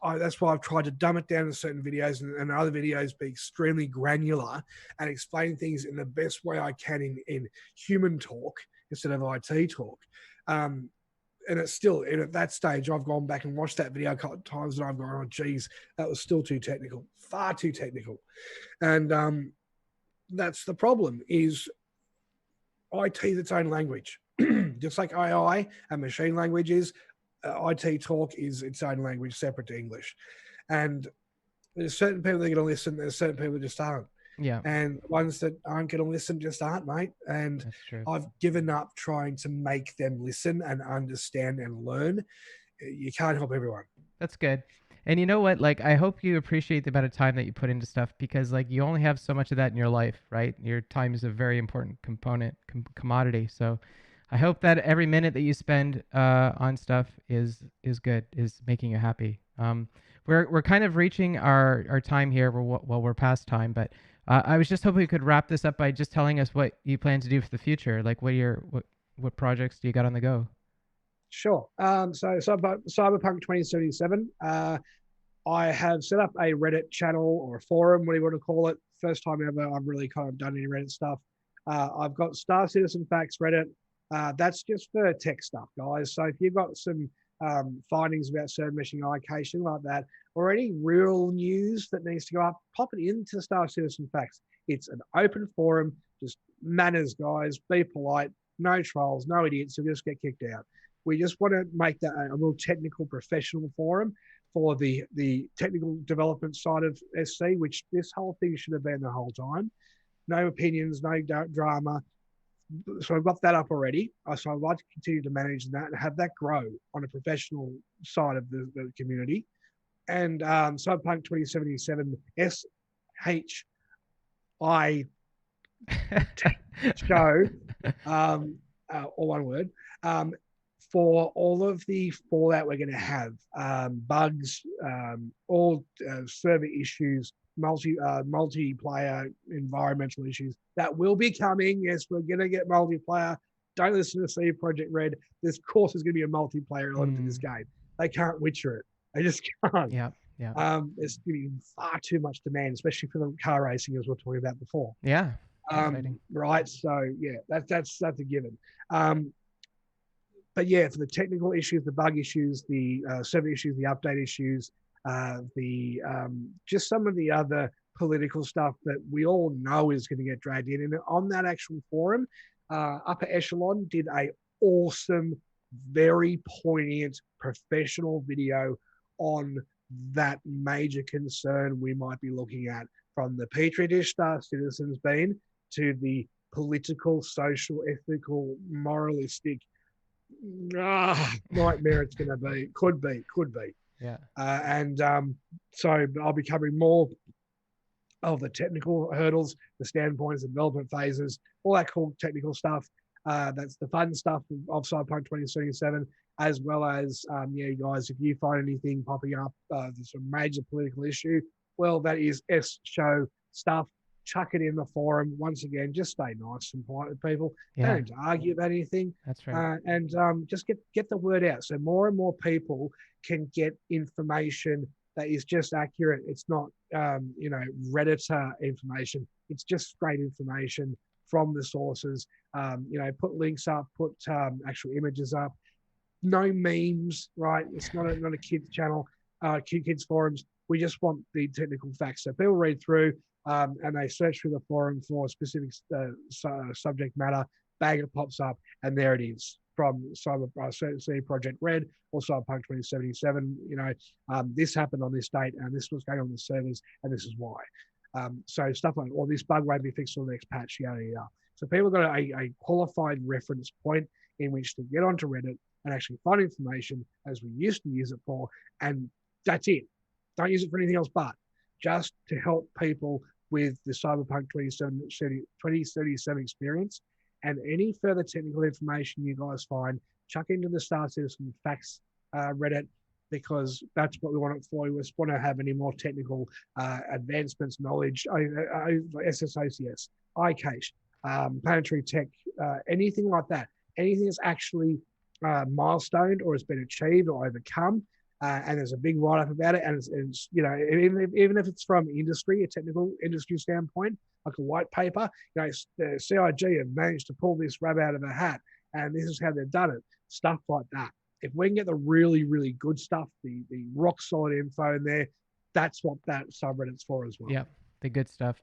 that's why I've tried to dumb it down to certain videos, and other videos be extremely granular and explain things in the best way I can in human talk instead of IT talk. And it's still, at that stage, I've gone back and watched that video a couple of times, and I've gone, oh, geez, that was still too technical, far too technical. And that's the problem, is IT is its own language. Just like AI and machine language is, IT talk is its own language, separate to English. And there's certain people that are going to listen, there's certain people that just aren't. Yeah. And ones that aren't going to listen just aren't, mate. And I've given up trying to make them listen and understand and learn. You can't help everyone. That's good. And you know what? Like, I hope you appreciate the amount of time that you put into stuff because, like, you only have so much of that in your life, right? Your time is a very important component, commodity. So, I hope that every minute that you spend on stuff is good, is making you happy. We're kind of reaching our time here. We're past time, but I was just hoping we could wrap this up by just telling us what you plan to do for the future. Like, what projects do you got on the go? Sure. Cyberpunk 2077. I have set up a Reddit channel or a forum, what do you want to call it? First time ever I've really kind of done any Reddit stuff. I've got Star Citizen Facts Reddit. That's just for tech stuff, guys. So if you've got some findings about certain meshing allocation like that, or any real news that needs to go up, pop it into Star Citizen Facts. It's an open forum, just manners, guys. Be polite, no trolls, no idiots. You'll just get kicked out. We just want to make that a real technical, professional forum for the technical development side of SC, which this whole thing should have been the whole time. No opinions, no drama. So I've got that up already. So I'd like to continue to manage that and have that grow on a professional side of the community. And Cyberpunk 2077 SHI show, all one word, for all of the fallout we're going to have, bugs, all server issues, multiplayer environmental issues that will be coming. Yes, we're going to get multiplayer. Don't listen to CD Projekt Red. This course is going to be a multiplayer element to this game. They can't Witcher it. They just can't. Yeah, yeah. There's going to be far too much demand, especially for the car racing, as we were talking about before. Yeah. Right. So yeah, that's a given. But yeah, for the technical issues, the bug issues, the server issues, the update issues, the just some of the other political stuff that we all know is going to get dragged in. And on that actual forum, Upper Echelon did a awesome, very poignant, professional video on that major concern we might be looking at, from the petri dish Star Citizens being to the political, social, ethical, moralistic nightmare it's going to be. Could be. Yeah. So I'll be covering more of the technical hurdles, the standpoints, the development phases, all that cool technical stuff. That's the fun stuff of Cyberpunk 2077, as well as, guys, if you find anything popping up, there's a major political issue, well, that is S-show stuff. Chuck it in the forum. Once again, just stay nice and polite with people. Yeah. Don't argue about anything. That's right. And just get the word out so more and more people can get information that is just accurate. It's not, Redditor information. It's just straight information from the sources. Put links up, put actual images up. No memes, right? It's not a kids channel, kids forums. We just want the technical facts. So people read through and they search through the forum for specific subject matter. Bang, it pops up, and there it is from CD Projekt Red or Cyberpunk 2077. This happened on this date, and this was going on the servers, and this is why. So stuff like, or this bug won't be fixed on the next patch, yada yada. So people got a qualified reference point in which to get onto Reddit and actually find information as we used to use it for, and that's it. Don't use it for anything else but just to help people with the Cyberpunk 2077 experience. And any further technical information you guys find, chuck into the Star Citizen Facts Reddit, because that's what we want it for. We just want to have any more technical advancements, knowledge, SSOCS, iCache, planetary tech, anything like that. Anything that's actually milestoned or has been achieved or overcome. And there's a big write-up about it. And it's even if it's from industry, a technical industry standpoint, like a white paper, the CIG have managed to pull this rabbit out of a hat, and this is how they've done it. Stuff like that. If we can get the really, really good stuff, the rock solid info in there, that's what that subreddit's for as well. Yeah, the good stuff.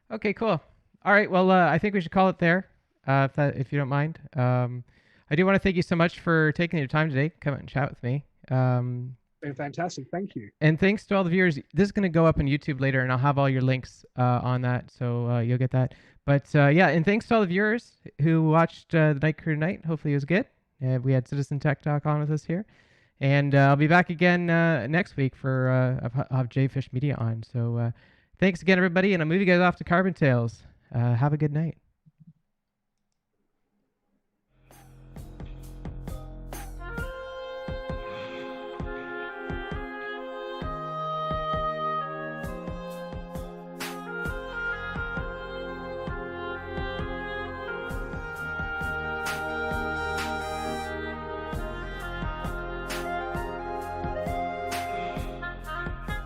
Okay, cool. All right, well, I think we should call it there, if you don't mind. I do want to thank you so much for taking your time today, come out and chat with me. Been fantastic. Thank you. And thanks to all the viewers. This is going to go up on YouTube later, and I'll have all your links on that, so you'll get that. But yeah, and thanks to all the viewers who watched the Night Crew tonight. Hopefully it was good. We had CitizenTechTalk on with us here. And I'll be back again next week for I'll have Jay Fish Media on. So thanks again, everybody, and I'll move you guys off to Carbon Tales. Have a good night.